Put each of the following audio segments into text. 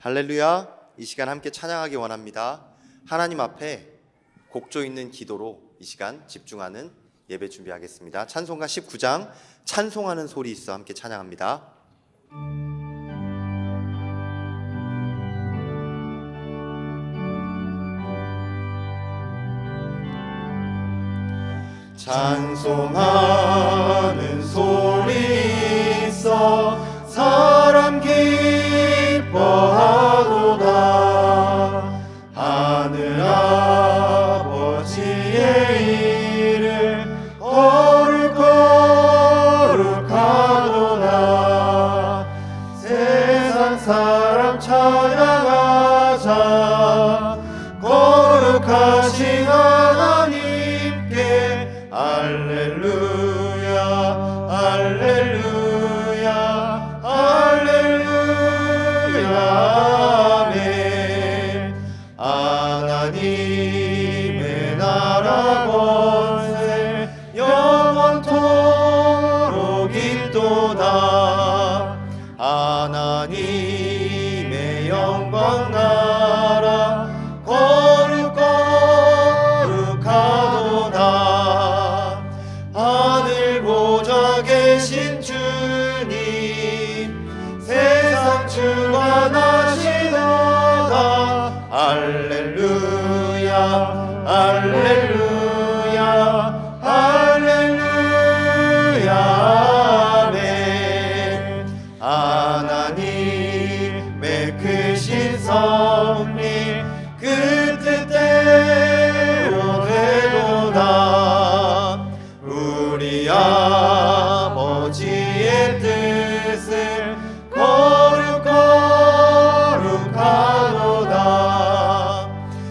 할렐루야. 이 시간 함께 찬양하기 원합니다. 하나님 앞에 곡조 있는 기도로 이 시간 집중하는 예배 준비하겠습니다. 찬송가 19장 찬송하는 소리 있어 함께 찬양합니다. 찬송하는 소리 있어 사람 기뻐하도다. 하늘 아버지의 이름 거룩하도다. 세상 사람 찬양하자. 거룩하신 하나님께 할렐루야 할렐루야 할렐루야 아멘. 하나님의 나라 권세 영원토록 있도다. 하나님의 영광 나라 거룩하도다. 하늘 보좌 계신 주님 세상 주관하시도다. 할렐루야 할렐루야 할렐루야 아멘. 하나님의 크신 섭리 그 뜻대로 되도다. 우리 아버지의 뜻을 거룩하도다.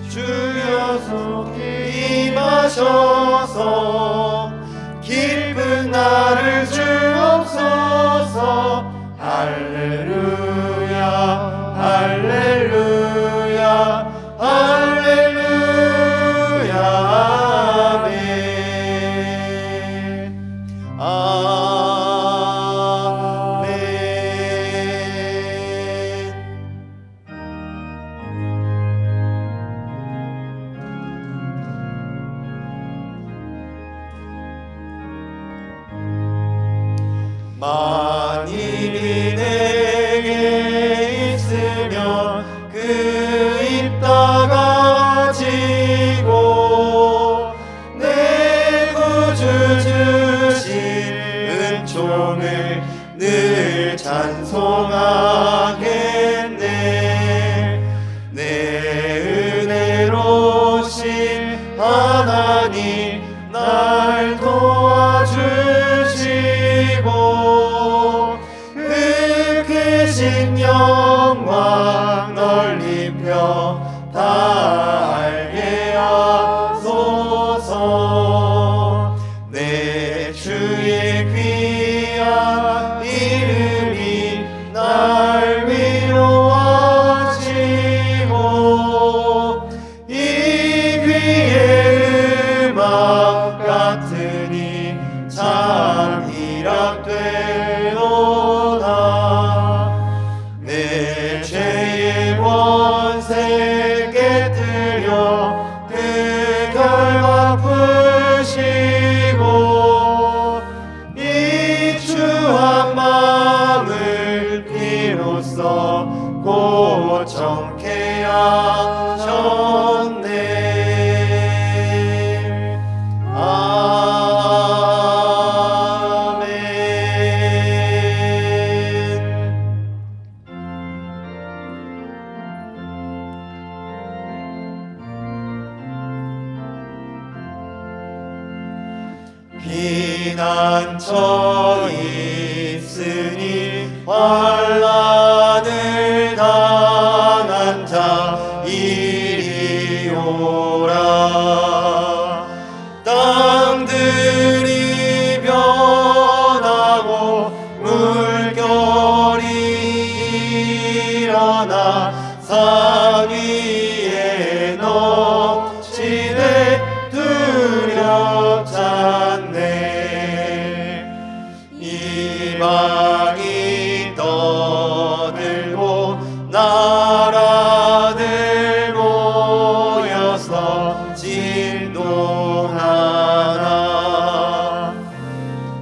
주여 속히 임하셔서 기쁜 나를 주옵소서. 할렐루야 할렐루야 할렐루야 아멘. 아멘. 만일이 내게 있으면 그 입 다가지고 내 구주 주신 은총을 늘 찬송하겠네. 내 은혜로우신 하나님 날 도와주시고 그 크신 영광 널리 펴 다 알게 하소서. 내 주의 귀한 이름이 날 위로하시고 이 귀의 음악 같으니 참 희락되도다. 내 죄의 권세 깨뜨려 그 결과 푸시고 이 추한 마음을 비로소 고청케 하셨네. 피난처 있으니 환난을 당한 자 이리 오라. 땅들이 변하고 물결이 일어나 산 위에 넘치네. 두렵지 않네. 이방이 떠들고 나 나라들 모여서 진동하라.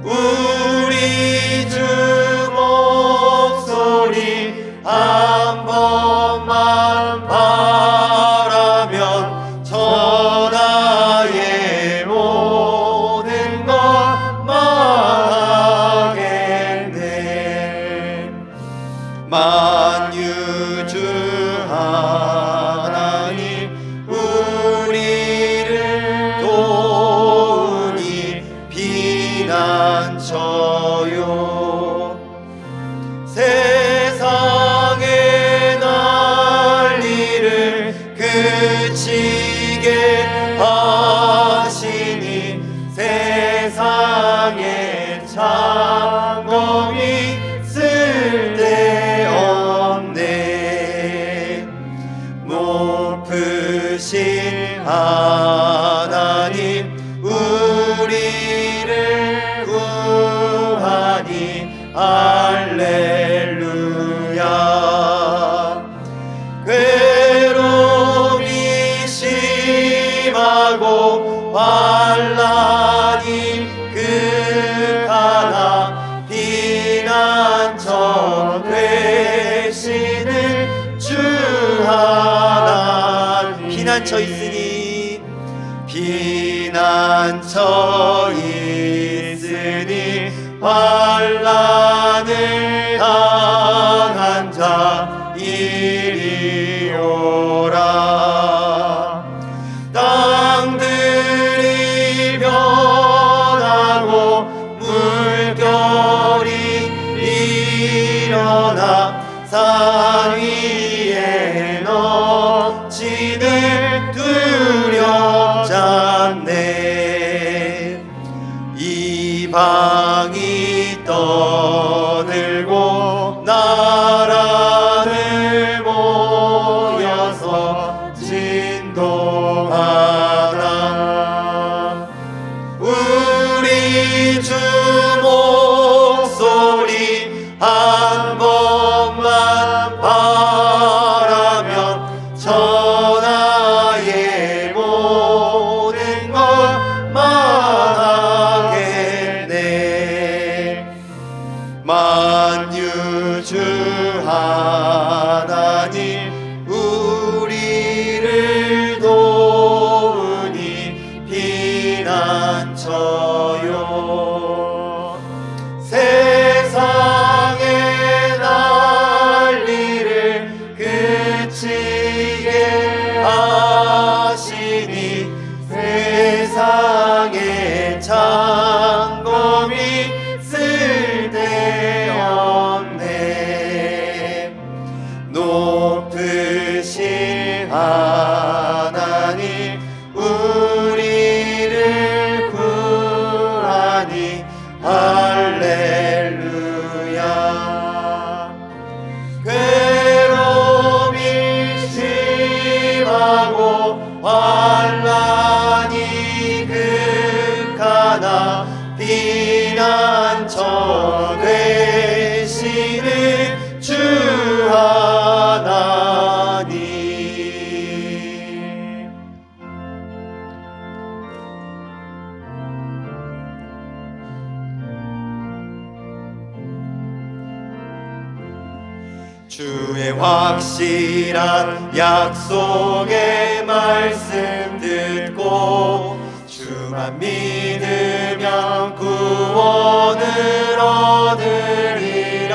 우리 주 목소리 한 번만 바라면 천하의 모든 것 망하겠네. 만유주 하나님 우리를 도우니 피난처요. 세상의 난리를 그치게 하시니 세상의 창검이 쓸데없네. 높으신 하나님 우리를 구하니 할렐루야. 괴로움이 심하고 환난이 극하나 피난처 되시는 주 하나님. 피난처 있으니 피난처 있으니 환난을 당한 자 이리 오라. 땅들이 변하고 물결이 일어나 산 위에 넘치는 두렵지 않네. 이방이 떠들고 나라들 모여서 진동하라. 우리 주 목소리 한 번만 바라면 천하의 모든 것 망하겠네. 만유주 하나님 우리를 도우니 피난처요. 세상의 난리를 그치게 하시니 세상의 창검이 쓸데없네. 높으신 하나님 우리를 구하니 할렐루야. 괴로움이 심하고 환난이 극하나 피난처 되시는 주 하나님. 주의 확실한 약속의 말씀 듣고 주만 믿으면 구원을 얻으리라.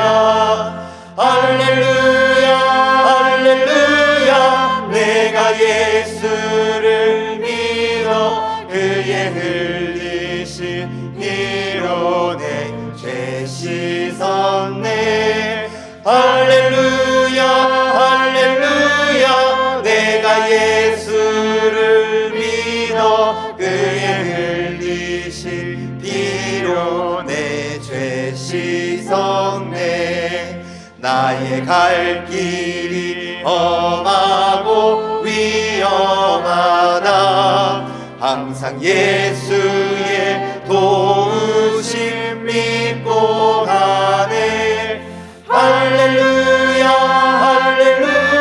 할렐루야 할렐루야. 내가 예수를 믿어 그의 흘리신 피로 내 죄 씻었네. 할렐루야 할렐루야. 내가 예수를 믿어 그의 흘리신 피로 내 죄 씻었네. 나의 갈 길이 험하고 위험하나 항상 예수의 도우심 믿고 가네. 할렐루야 할렐루야.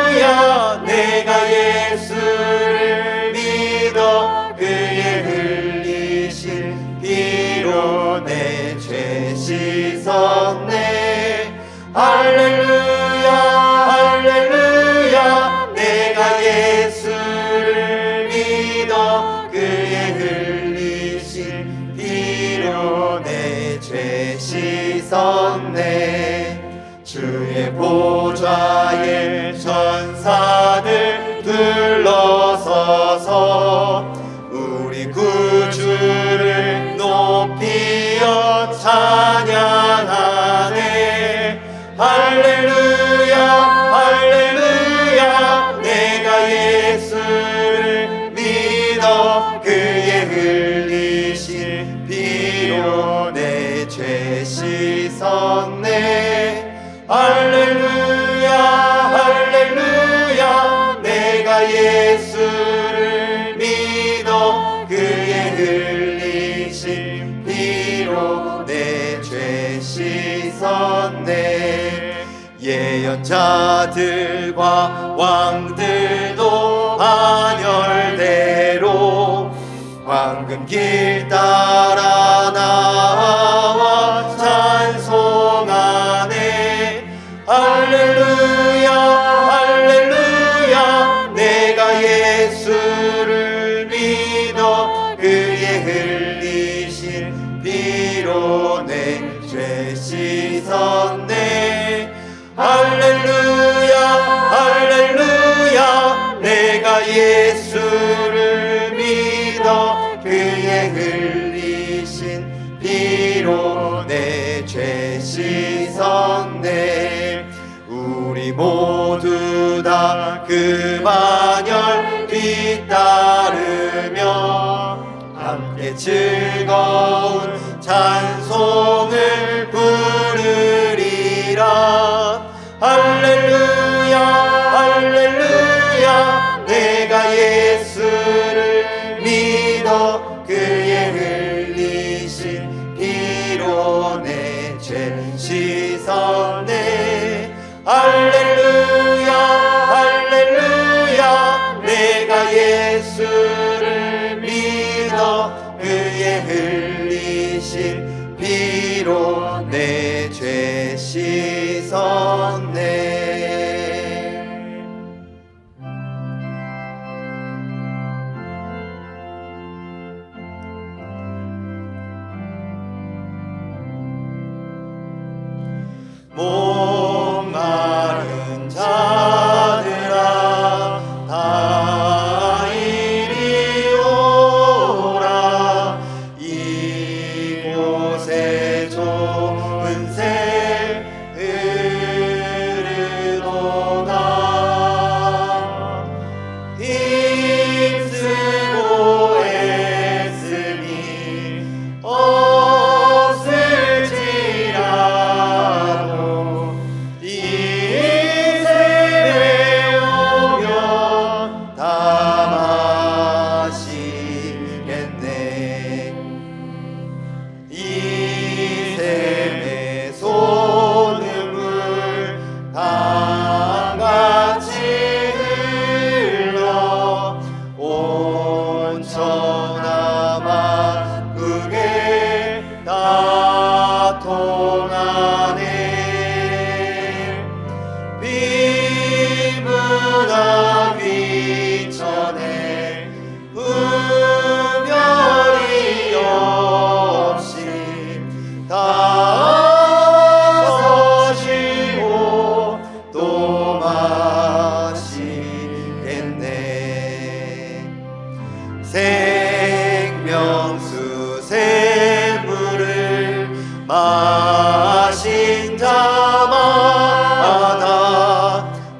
예언자들과 왕들도 반열대로 황금길 따라 나와 찬송하네. 할렐루야 할렐루야. 내가 예수를 믿어 그의 흘리신 피로 내 죄 씻었네. 할렐루야 할렐루야. 내가 예수를 믿어 그의 흘리신 피로 내 죄 씻었네. 우리 모두 다 그 반열 뒤따르며 함께 즐거운 찬송을 부르리라. 할렐루야 할렐루야. 내가 예수를 믿어 그의 흘리신 피로 내 죄 씻었네. 할렐루야 할렐루야. 내가 예수를 믿어 그의 흘리신 피로 내 죄 씻었네. 목마른 자들아 다 이리 오라. 이곳에 좋은 새 흐르도다. 힘쓰고 애쓰니 없을지라도 이 샘에 오면 다 마시겠네. 이 샘의 소눈물 강같이 흘러 온천하 만국에 다 통하네. 비문화 비천에 분별이 없이 다 서시고 또 마시겠네. 생명수 샘물을 마신 자마다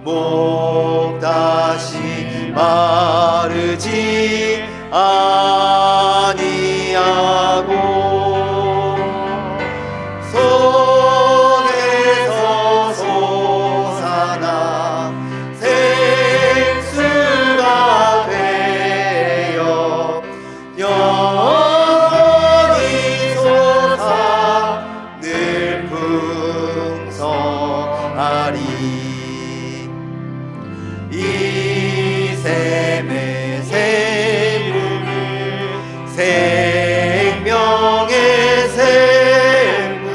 목 다시 마르지 아니하고 손에서 솟아나 생수가 되어 영원히 솟아 늘 풍성하리. 이 샘의 샘물을 생명의 샘물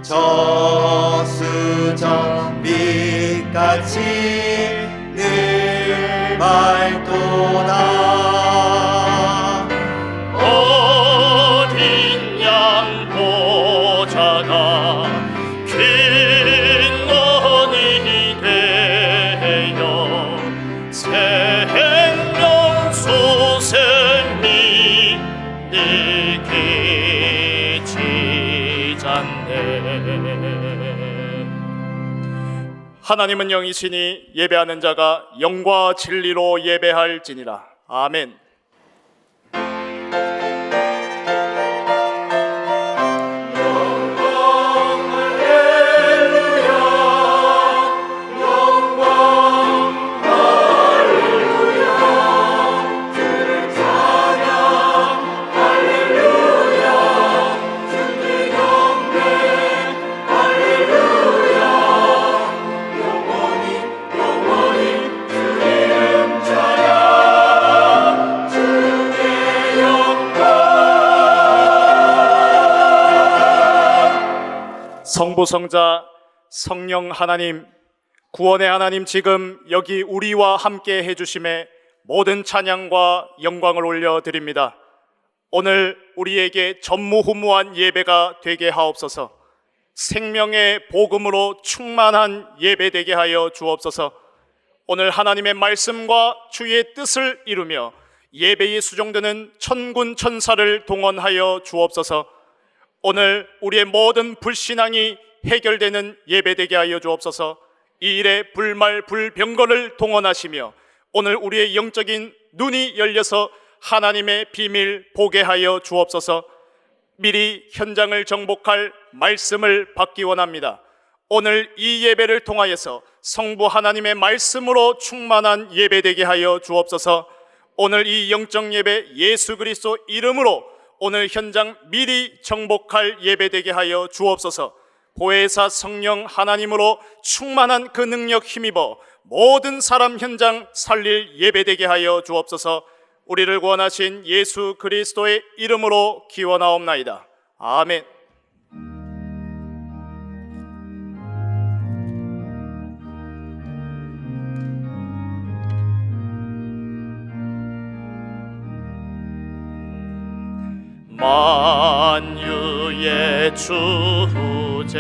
저수정 빛같이 늘 맑도다. 어린 양 보좌가 빈원이 되어 생명수 샘이 내게 지잖네. 하나님은 영이시니 예배하는 자가 영과 진리로 예배할지니라. 아멘. 성부, 성자, 성령 하나님, 구원의 하나님, 지금 여기 우리와 함께 해주심에 모든 찬양과 영광을 올려드립니다. 오늘 우리에게 전무후무한 예배가 되게 하옵소서. 생명의 복음으로 충만한 예배 되게 하여 주옵소서. 오늘 하나님의 말씀과 주의 뜻을 이루며 예배에 수종되는 천군 천사를 동원하여 주옵소서. 오늘 우리의 모든 불신앙이 해결되는 예배 되게 하여 주옵소서. 이 일에 불말 불병거를 동원하시며 오늘 우리의 영적인 눈이 열려서 하나님의 비밀 보게 하여 주옵소서. 미리 현장을 정복할 말씀을 받기 원합니다. 오늘 이 예배를 통하여서 성부 하나님의 말씀으로 충만한 예배 되게 하여 주옵소서. 오늘 이 영적 예배 예수 그리스도 이름으로 오늘 현장 미리 정복할 예배 되게 하여 주옵소서. 보혜사 성령 하나님으로 충만한 그 능력 힘입어 모든 사람 현장 살릴 예배 되게 하여 주옵소서. 우리를 구원하신 예수 그리스도의 이름으로 기원하옵나이다. 아멘. 만유의 주제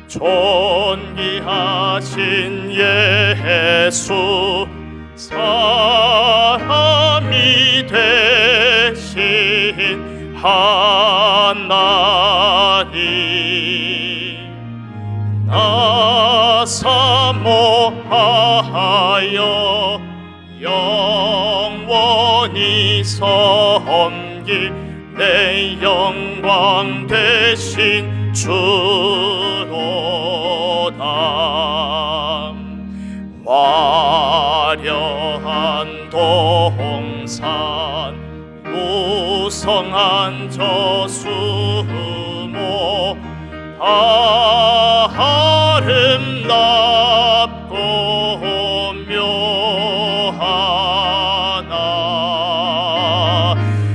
존귀하신 예수, 사람이 되신 하나님, 나 사모하여 영원히 섬길 내 영광 되신 주로다. 화려한 동산, 무성한 저수모, 다 아름답고 묘하나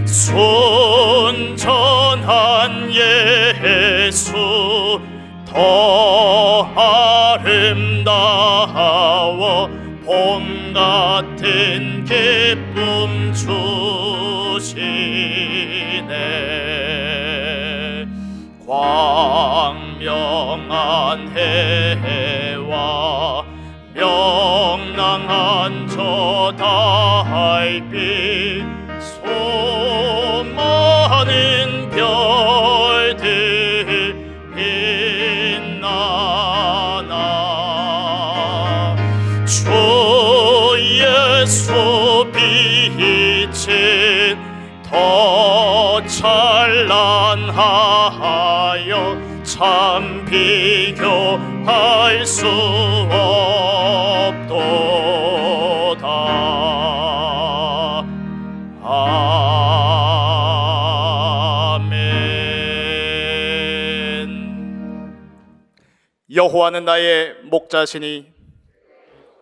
순전한 예수, 더 아름다워 봄 같은 기쁨 주시네. 광명한 해와 명랑한 저 달빛, 수많은 별들 빛나나 주 예수 빛은 더 찬란하여 참 비교할 수 없도다. 아멘. 여호와는 나의 목자시니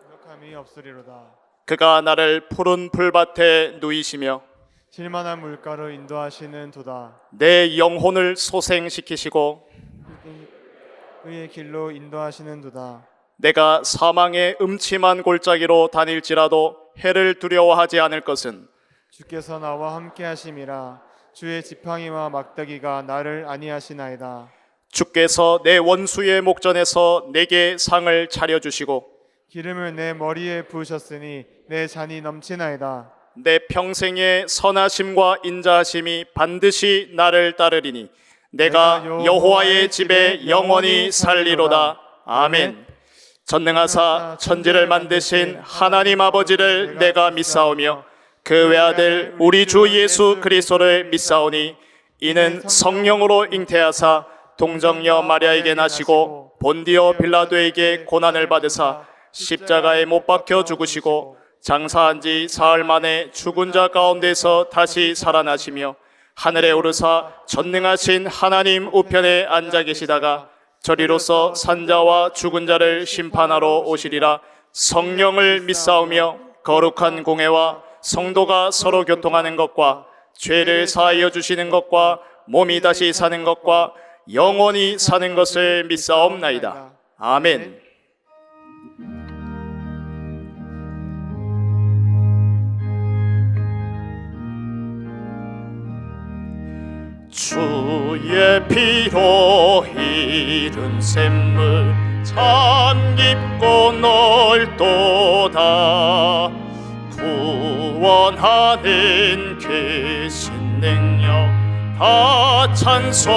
부족함이 없으리로다. 그가 나를 푸른 풀밭에 누이시며 실만한 물가로 인도하시는 도다. 내 영혼을 소생시키시고 그의 길로 인도하시는 도다. 내가 사망의 음침한 골짜기로 다닐지라도 해를 두려워하지 않을 것은 주께서 나와 함께 하심이라. 주의 지팡이와 막대기가 나를 안위하시나이다. 주께서 내 원수의 목전에서 내게 상을 차려주시고 기름을 내 머리에 부으셨으니 내 잔이 넘치나이다. 내 평생의 선하심과 인자하심이 반드시 나를 따르리니 내가 여호와의 집에 영원히 살리로다. 아멘. 전능하사 천지를 만드신 하나님 아버지를 내가 믿사오며 그 외아들 우리 주 예수 그리스도를 믿사오니 이는 성령으로 잉태하사 동정녀 마리아에게 나시고 본디오 빌라도에게 고난을 받으사 십자가에 못 박혀 죽으시고 장사한 지 사흘 만에 죽은 자 가운데서 다시 살아나시며 하늘에 오르사 전능하신 하나님 우편에 앉아 계시다가 저리로서 산자와 죽은 자를 심판하러 오시리라. 성령을 믿사오며 거룩한 공회와 성도가 서로 교통하는 것과 죄를 사하여 주시는 것과 몸이 다시 사는 것과 영원히 사는 것을 믿사옵나이다. 아멘. 주의 피로 이룬 샘물 참 깊고 넓도다. 구원하는 그 신능력 다 찬송할지라.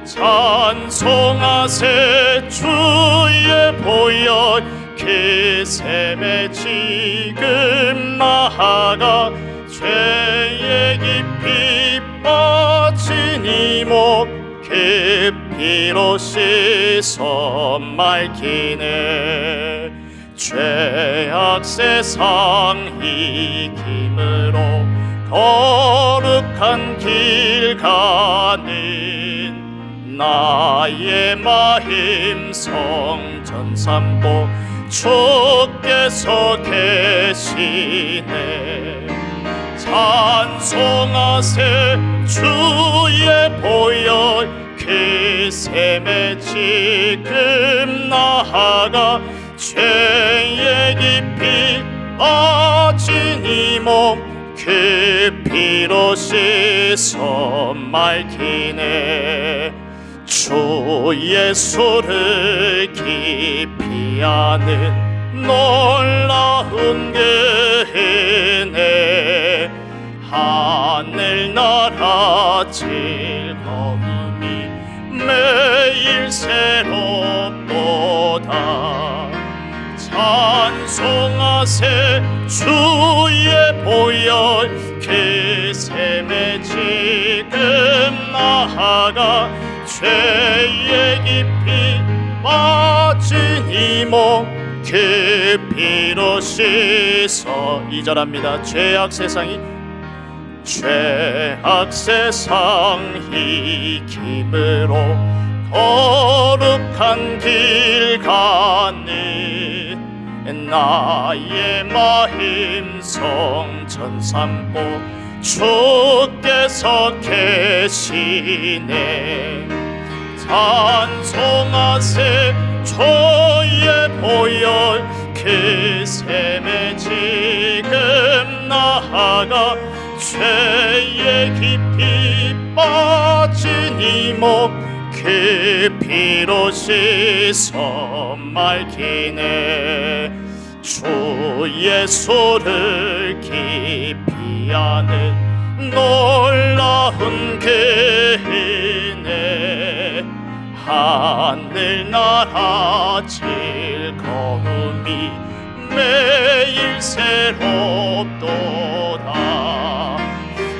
찬송하세 주의 보혈 그 샘에 지금 나아가 죄에 깊이 빠진 이 몸 그 피로 씻어 맑히네. 죄악 세상 이김으로 거룩한 길 가는 나의 마음 성전 삼고 주께서 계시네. 찬송하세 주의 보혈 그 샘에 지금 나아가 죄에 깊이 빠진 이 몸 그 피로 씻어 맑히네. 주 예수를 깊이 아는 놀라운 그 은혜 하늘나라 즐거움이 매일 새롭도다. 찬송하세 주의 보혈 그 샘에 지금 나아가 죄에 깊이 빠진 이 몸 그 피로 씻어. 2절합니다. 죄악 세상 이김으로 거룩한 길 가는 나의 마음 성전 삼고 주께서 계시네. 찬송하세 주의 보혈 그 샘에 지금 나아가 죄에 깊이 빠진 이 몸 그 피로 씻어 맑히네. 주 예수를 깊이 아는 놀라운 그 은혜 하늘나라 즐거움이 매일 새롭도다.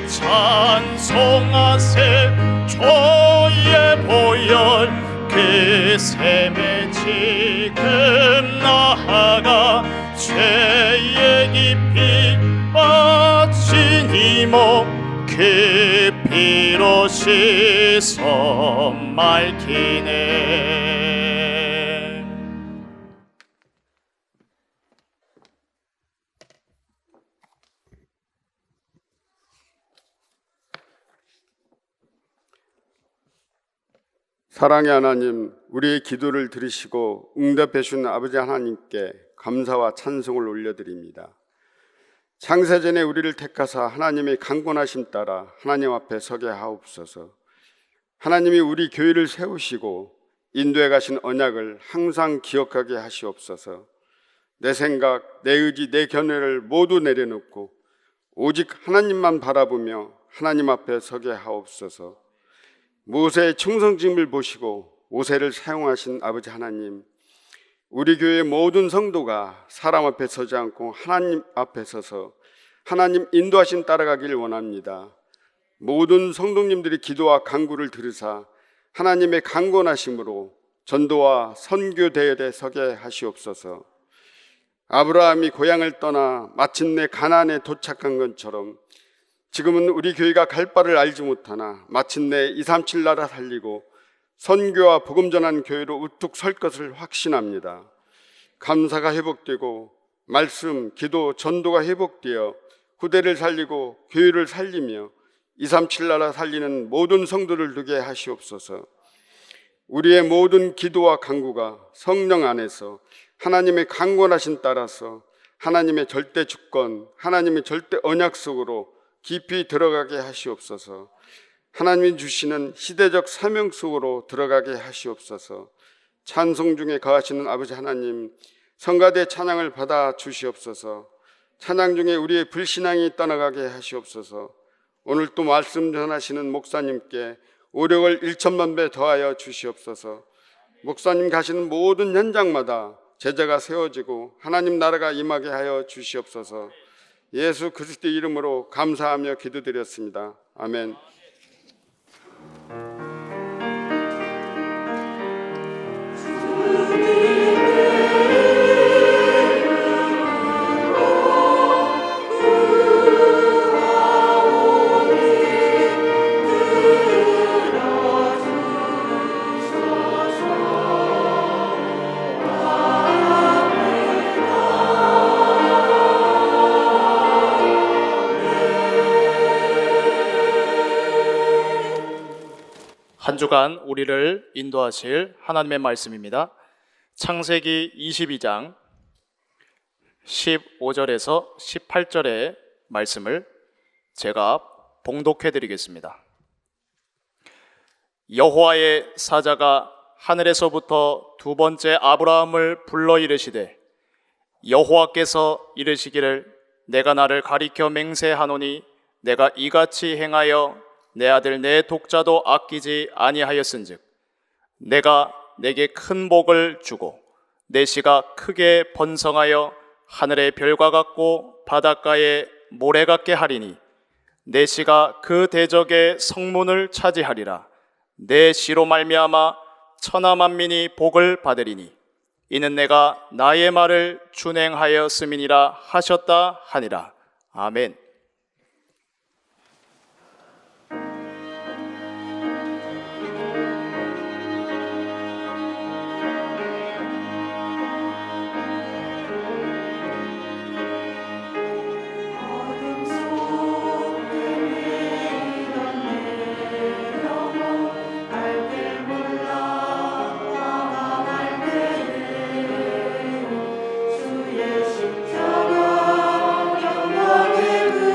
찬송하세 주의 보혈 그 샘에 지금 나아가 죄에 깊이 빠진 이 몸 그 피로 씻어 맑히네. 사랑의 하나님, 우리의 기도를 들으시고 응답해 주신 아버지 하나님께 감사와 찬송을 올려드립니다. 창세전에 우리를 택하사 하나님의 강권하심 따라 하나님 앞에 서게 하옵소서. 하나님이 우리 교회를 세우시고 인도해 가신 언약을 항상 기억하게 하시옵소서. 내 생각, 내 의지, 내 견해를 모두 내려놓고 오직 하나님만 바라보며 하나님 앞에 서게 하옵소서. 모세의 충성심을 보시고 모세를 사용하신 아버지 하나님, 우리 교회의 모든 성도가 사람 앞에 서지 않고 하나님 앞에 서서 하나님 인도하신 따라가길 원합니다. 모든 성도님들이 기도와 간구를 들으사 하나님의 강권하심으로 전도와 선교 대열에 서게 하시옵소서. 아브라함이 고향을 떠나 마침내 가나안에 도착한 것처럼 지금은 우리 교회가 갈 바를 알지 못하나 마침내 237 나라 살리고 선교와 복음 전한 교회로 우뚝 설 것을 확신합니다. 감사가 회복되고 말씀, 기도, 전도가 회복되어 후대를 살리고 교회를 살리며 237 나라 살리는 모든 성도를 누게 하시옵소서. 우리의 모든 기도와 간구가 성령 안에서 하나님의 강권하신 따라서 하나님의 절대 주권, 하나님의 절대 언약 속으로 깊이 들어가게 하시옵소서. 하나님이 주시는 시대적 사명 속으로 들어가게 하시옵소서. 찬송 중에 거하시는 아버지 하나님, 성가대 찬양을 받아 주시옵소서. 찬양 중에 우리의 불신앙이 떠나가게 하시옵소서. 오늘 또 말씀 전하시는 목사님께 오력을 1천만 배 더하여 주시옵소서. 목사님 가시는 모든 현장마다 제자가 세워지고 하나님 나라가 임하게 하여 주시옵소서. 예수 그리스도 이름으로 감사하며 기도드렸습니다. 아멘. 한 주간 우리를 인도하실 하나님의 말씀입니다. 창세기 22장 15절에서 18절의 말씀을 제가 봉독해 드리겠습니다. 여호와의 사자가 하늘에서부터 두 번째 아브라함을 불러 이르시되 여호와께서 이르시기를 내가 나를 가리켜 맹세하노니 내가 이같이 행하여 내 아들 내 독자도 아끼지 아니하였은즉 내가 내게 큰 복을 주고 내 씨가 크게 번성하여 하늘의 별과 같고 바닷가의 모래 같게 하리니 내 씨가 그 대적의 성문을 차지하리라. 내 씨로 말미암아 천하 만민이 복을 받으리니 이는 내가 나의 말을 준행하였음이니라 하셨다 하니라. 아멘. 십자가 영광의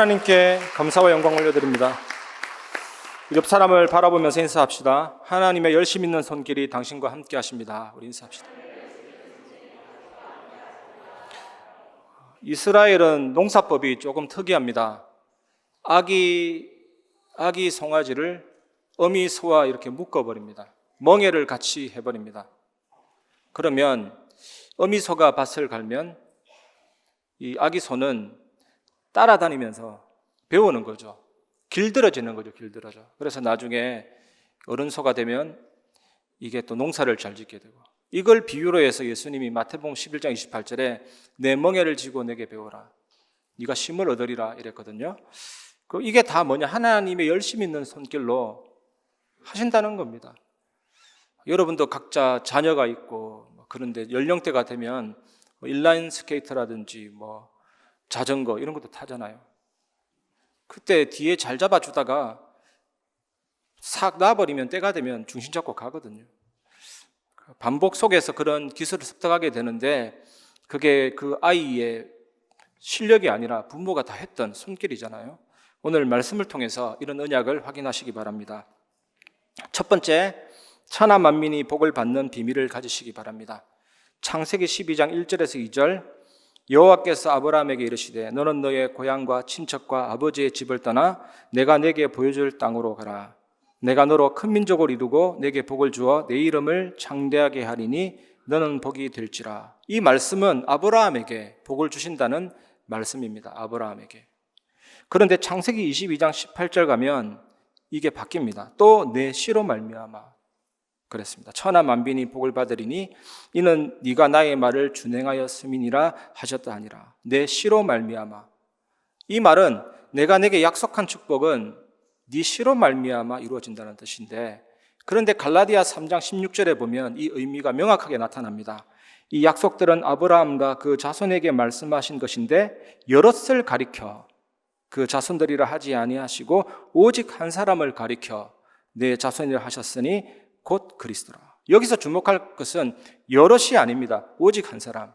하나님께 감사와 영광 올려드립니다. 옆 사람을 바라보면서 인사합시다. 하나님의 열심 있는 손길이 당신과 함께 하십니다. 우리 인사합시다. 이스라엘은 농사법이 조금 특이합니다. 아기 송아지를 어미 소와 이렇게 묶어버립니다. 멍에를 같이 해버립니다. 그러면 어미 소가 밭을 갈면 이 아기 소는 따라다니면서 배우는 거죠. 길들어지는 거죠. 길들어져. 그래서 나중에 어른 소가 되면 이게 또 농사를 잘 짓게 되고, 이걸 비유로 해서 예수님이 마태복음 11장 28절에 내 멍에를 쥐고 내게 배우라, 네가 쉼을 얻으리라 이랬거든요. 이게 다 뭐냐? 하나님의 열심 있는 손길로 하신다는 겁니다. 여러분도 각자 자녀가 있고 그런데 연령대가 되면 인라인 스케이트라든지 자전거 이런 것도 타잖아요. 그때 뒤에 잘 잡아주다가 싹 놔버리면 때가 되면 중심 잡고 가거든요. 반복 속에서 그런 기술을 습득하게 되는데 그게 그 아이의 실력이 아니라 부모가 다 했던 손길이잖아요. 오늘 말씀을 통해서 이런 언약을 확인하시기 바랍니다. 첫 번째, 천하 만민이 복을 받는 비밀을 가지시기 바랍니다. 창세기 12장 1절에서 2절, 여호와께서 아브라함에게 이르시되 너는 너의 고향과 친척과 아버지의 집을 떠나 내가 내게 보여줄 땅으로 가라. 내가 너로 큰 민족을 이루고 내게 복을 주어 내 이름을 창대하게 하리니 너는 복이 될지라. 이 말씀은 아브라함에게 복을 주신다는 말씀입니다. 아브라함에게. 그런데 창세기 22장 18절 가면 이게 바뀝니다. 또 내 씨로 말미암아 그랬습니다. 천하 만민이 복을 받으리니 이는 네가 나의 말을 준행하였음이니라 하셨다 하니라. 내 씨로 말미암아. 이 말은 내가 내게 약속한 축복은 네 씨로 말미암아 이루어진다는 뜻인데, 그런데 갈라디아 3장 16절에 보면 이 의미가 명확하게 나타납니다. 이 약속들은 아브라함과 그 자손에게 말씀하신 것인데 여럿을 가리켜 그 자손들이라 하지 아니하시고 오직 한 사람을 가리켜 내 자손이라 하셨으니 곧 그리스도라. 여기서 주목할 것은 여럿이 아닙니다. 오직 한 사람.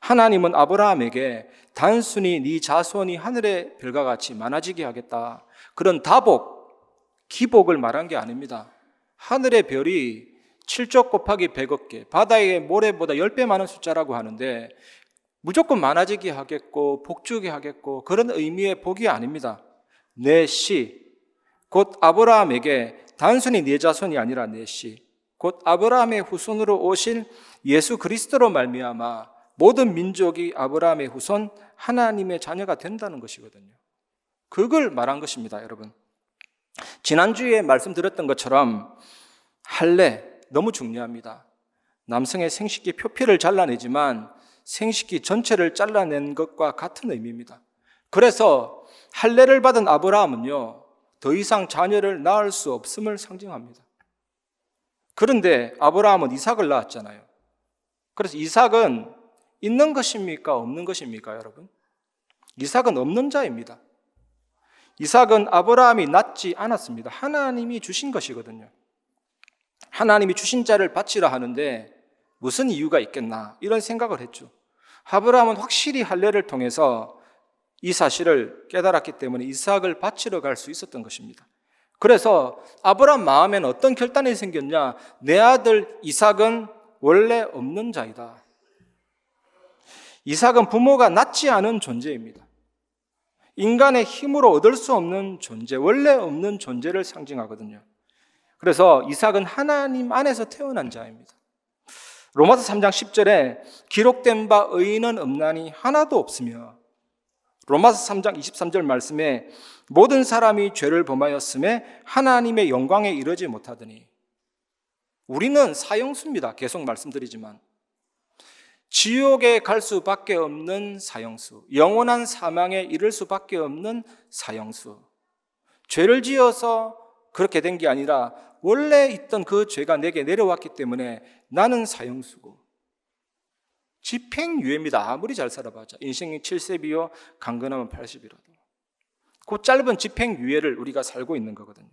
하나님은 아브라함에게 단순히 네 자손이 하늘의 별과 같이 많아지게 하겠다, 그런 다복, 기복을 말한 게 아닙니다. 하늘의 별이 7조 곱하기 100억 개, 바다의 모래보다 10배 많은 숫자라고 하는데 무조건 많아지게 하겠고 복주게 하겠고 그런 의미의 복이 아닙니다. 내 씨, 곧 아브라함에게 단순히 네 자손이 아니라 내 씨, 곧 아브라함의 후손으로 오신 예수 그리스도로 말미암아 모든 민족이 아브라함의 후손, 하나님의 자녀가 된다는 것이거든요. 그걸 말한 것입니다, 여러분. 지난주에 말씀드렸던 것처럼 할례 너무 중요합니다. 남성의 생식기 표피를 잘라내지만 생식기 전체를 잘라낸 것과 같은 의미입니다. 그래서 할례를 받은 아브라함은요, 더 이상 자녀를 낳을 수 없음을 상징합니다. 그런데 아브라함은 이삭을 낳았잖아요. 그래서 이삭은 있는 것입니까? 없는 것입니까, 여러분? 이삭은 없는 자입니다. 이삭은 아브라함이 낳지 않았습니다. 하나님이 주신 것이거든요. 하나님이 주신 자를 바치라 하는데 무슨 이유가 있겠나, 이런 생각을 했죠. 아브라함은 확실히 할례를 통해서 이 사실을 깨달았기 때문에 이삭을 바치러 갈 수 있었던 것입니다. 그래서 아브라함 마음에는 어떤 결단이 생겼냐? 내 아들 이삭은 원래 없는 자이다. 이삭은 부모가 낳지 않은 존재입니다. 인간의 힘으로 얻을 수 없는 존재, 원래 없는 존재를 상징하거든요. 그래서 이삭은 하나님 안에서 태어난 자입니다. 로마서 3장 10절에 기록된 바 의인은 없나니 하나도 없으며, 로마서 3장 23절 말씀에 모든 사람이 죄를 범하였음에 하나님의 영광에 이르지 못하더니, 우리는 사형수입니다. 계속 말씀드리지만 지옥에 갈 수밖에 없는 사형수, 영원한 사망에 이를 수밖에 없는 사형수. 죄를 지어서 그렇게 된 게 아니라 원래 있던 그 죄가 내게 내려왔기 때문에 나는 사형수고 집행유예입니다. 아무리 잘 살아봤자. 인생이 7세비요 강건하면 80이라도. 그 짧은 집행유예를 우리가 살고 있는 거거든요.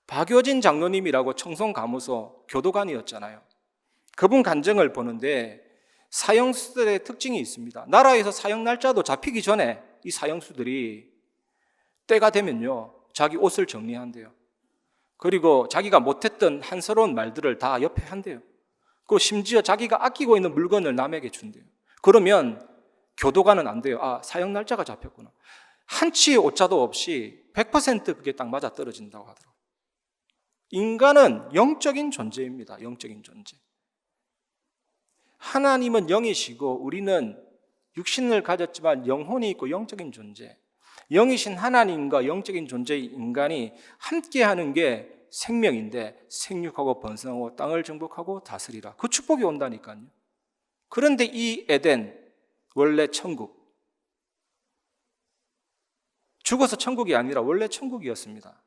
박효진 장로님이라고 청송가무소 교도관이었잖아요. 그분 간증을 보는데 사형수들의 특징이 있습니다. 나라에서 사형 날짜도 잡히기 전에 이 사형수들이 때가 되면요, 자기 옷을 정리한대요. 그리고 자기가 못했던 한스러운 말들을 다 옆에 한대요. 그리고 심지어 자기가 아끼고 있는 물건을 남에게 준대요. 그러면 교도관은 안 돼요. 아, 사형 날짜가 잡혔구나. 한치의 오차도 없이 100% 그게 딱 맞아 떨어진다고 하더라고요. 인간은 영적인 존재입니다. 영적인 존재. 하나님은 영이시고 우리는 육신을 가졌지만 영혼이 있고 영적인 존재. 영이신 하나님과 영적인 존재의 인간이 함께하는 게 생명인데 생육하고 번성하고 땅을 정복하고 다스리라. 그 축복이 온다니까요. 그런데 이 에덴, 원래 천국, 죽어서 천국이 아니라 원래 천국이었습니다.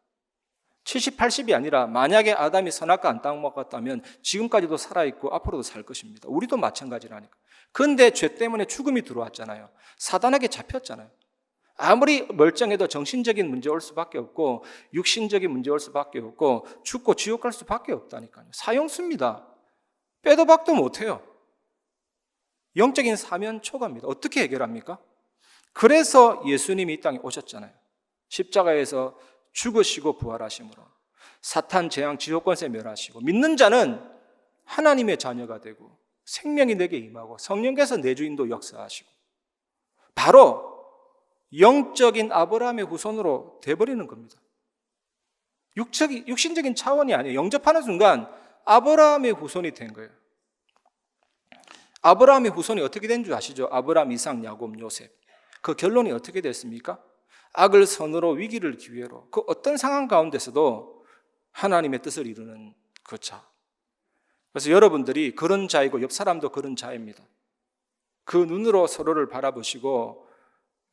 70, 80이 아니라 만약에 아담이 선악과 안 땅 먹었다면 지금까지도 살아있고 앞으로도 살 것입니다. 우리도 마찬가지라니까. 그런데 죄 때문에 죽음이 들어왔잖아요. 사단에게 잡혔잖아요. 아무리 멀쩡해도 정신적인 문제 올 수밖에 없고 육신적인 문제 올 수밖에 없고 죽고 지옥 갈 수밖에 없다니까요. 사형수입니다. 빼도 박도 못해요. 영적인 사면 초과입니다. 어떻게 해결합니까? 그래서 예수님이 이 땅에 오셨잖아요. 십자가에서 죽으시고 부활하심으로 사탄, 재앙, 지옥 권세 멸하시고 믿는 자는 하나님의 자녀가 되고 생명이 내게 임하고 성령께서 내 주인도 역사하시고 바로 영적인 아브라함의 후손으로 돼버리는 겁니다. 육신적인 차원이 아니에요. 영접하는 순간 아브라함의 후손이 된 거예요. 아브라함의 후손이 어떻게 된 줄 아시죠? 아브라함, 이삭, 야곱, 요셉. 그 결론이 어떻게 됐습니까? 악을 선으로, 위기를 기회로, 그 어떤 상황 가운데서도 하나님의 뜻을 이루는 그 자. 그래서 여러분들이 그런 자이고 옆 사람도 그런 자입니다. 그 눈으로 서로를 바라보시고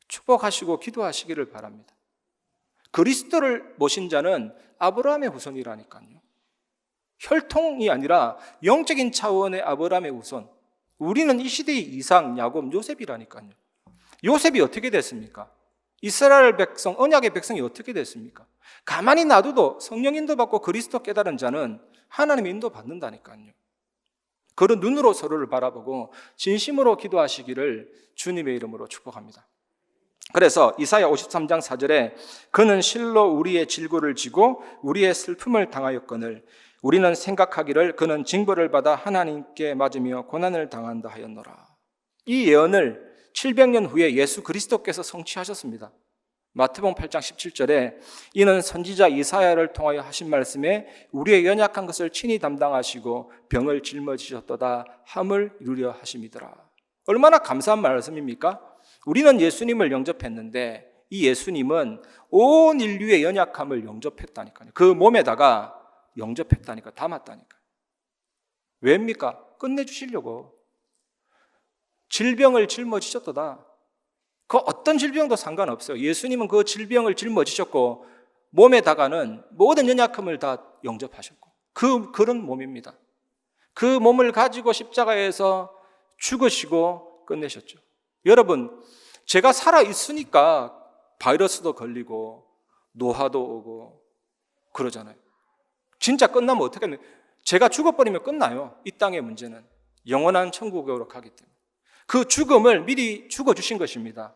축복하시고 기도하시기를 바랍니다. 그리스도를 모신 자는 아브라함의 후손이라니까요. 혈통이 아니라 영적인 차원의 아브라함의 후손. 우리는 이 시대의 이삭, 야곱, 요셉이라니까요. 요셉이 어떻게 됐습니까? 이스라엘 백성, 언약의 백성이 어떻게 됐습니까? 가만히 놔둬도 성령 인도받고 그리스도 깨달은 자는 하나님의 인도 받는다니까요. 그런 눈으로 서로를 바라보고 진심으로 기도하시기를 주님의 이름으로 축복합니다. 그래서 이사야 53장 4절에 그는 실로 우리의 질고를 지고 우리의 슬픔을 당하였거늘 우리는 생각하기를 그는 징벌을 받아 하나님께 맞으며 고난을 당한다 하였노라. 이 예언을 700년 후에 예수 그리스도께서 성취하셨습니다. 마태복음 8장 17절에 이는 선지자 이사야를 통하여 하신 말씀에 우리의 연약한 것을 친히 담당하시고 병을 짊어지셨도다 함을 이루려 하심이더라. 얼마나 감사한 말씀입니까? 우리는 예수님을 영접했는데 이 예수님은 온 인류의 연약함을 영접했다니까요. 그 몸에다가 영접했다니까, 담았다니까. 왜입니까? 끝내주시려고. 질병을 짊어지셨도다. 그 어떤 질병도 상관없어요. 예수님은 그 질병을 짊어지셨고 몸에다가는 모든 연약함을 다 영접하셨고 그런 몸입니다. 그 몸을 가지고 십자가에서 죽으시고 끝내셨죠. 여러분, 제가 살아있으니까 바이러스도 걸리고 노화도 오고 그러잖아요. 진짜 끝나면 어떻게 하면 제가 죽어버리면 끝나요. 이 땅의 문제는 영원한 천국으로 가기 때문에 그 죽음을 미리 죽어주신 것입니다.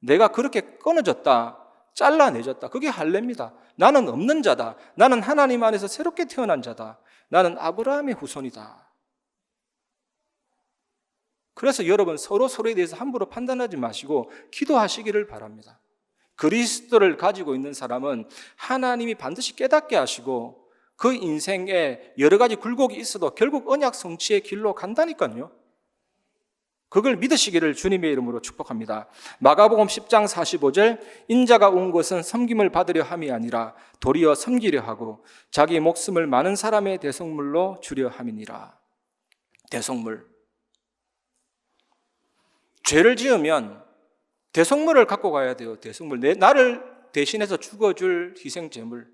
내가 그렇게 끊어졌다, 잘라내졌다, 그게 할례입니다. 나는 없는 자다. 나는 하나님 안에서 새롭게 태어난 자다. 나는 아브라함의 후손이다. 그래서 여러분 서로에 대해서 함부로 판단하지 마시고 기도하시기를 바랍니다. 그리스도를 가지고 있는 사람은 하나님이 반드시 깨닫게 하시고 그 인생에 여러 가지 굴곡이 있어도 결국 언약 성취의 길로 간다니까요. 그걸 믿으시기를 주님의 이름으로 축복합니다. 마가복음 10장 45절 인자가 온 것은 섬김을 받으려 함이 아니라 도리어 섬기려 하고 자기 목숨을 많은 사람의 대속물로 주려 함이니라. 대속물. 죄를 지으면 대속물을 갖고 가야 돼요. 대속물. 나를 대신해서 죽어줄 희생제물.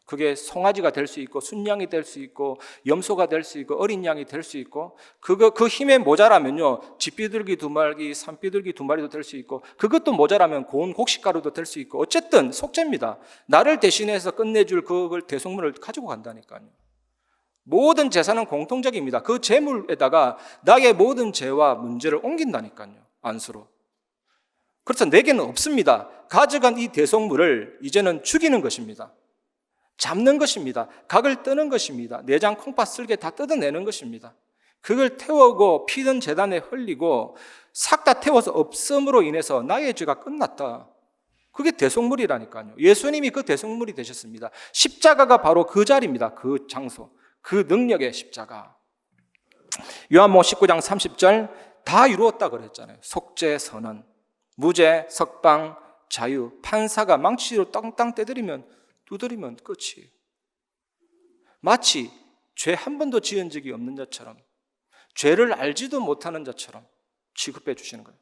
그게 송아지가 될 수 있고 순양이 될 수 있고 염소가 될 수 있고 어린 양이 될 수 있고 그 힘에 모자라면요 집비둘기 2마리, 산비둘기 2마리도 될 수 있고 그것도 모자라면 고운 곡식가루도 될 수 있고 어쨌든 속죄입니다. 나를 대신해서 끝내줄 그걸 대속물을 가지고 간다니까요. 모든 재산은 공통적입니다. 그 재물에다가 나의 모든 죄와 문제를 옮긴다니까요. 안수로. 그래서 내게는 없습니다. 가져간 이 대속물을 이제는 죽이는 것입니다. 잡는 것입니다. 각을 뜨는 것입니다. 내장, 콩팥, 쓸개 다 뜯어내는 것입니다. 그걸 태우고 피든 제단에 흘리고 싹 다 태워서 없음으로 인해서 나의 죄가 끝났다. 그게 대속물이라니까요. 예수님이 그 대속물이 되셨습니다. 십자가가 바로 그 자리입니다. 그 장소, 그 능력의 십자가. 요한복음 19장 30절 다 이루었다 그랬잖아요. 속죄, 선언, 무죄, 석방, 자유. 판사가 망치로 땅땅 두드리면 끝이에요. 마치 죄 한 번도 지은 적이 없는 자처럼, 죄를 알지도 못하는 자처럼 취급해 주시는 거예요.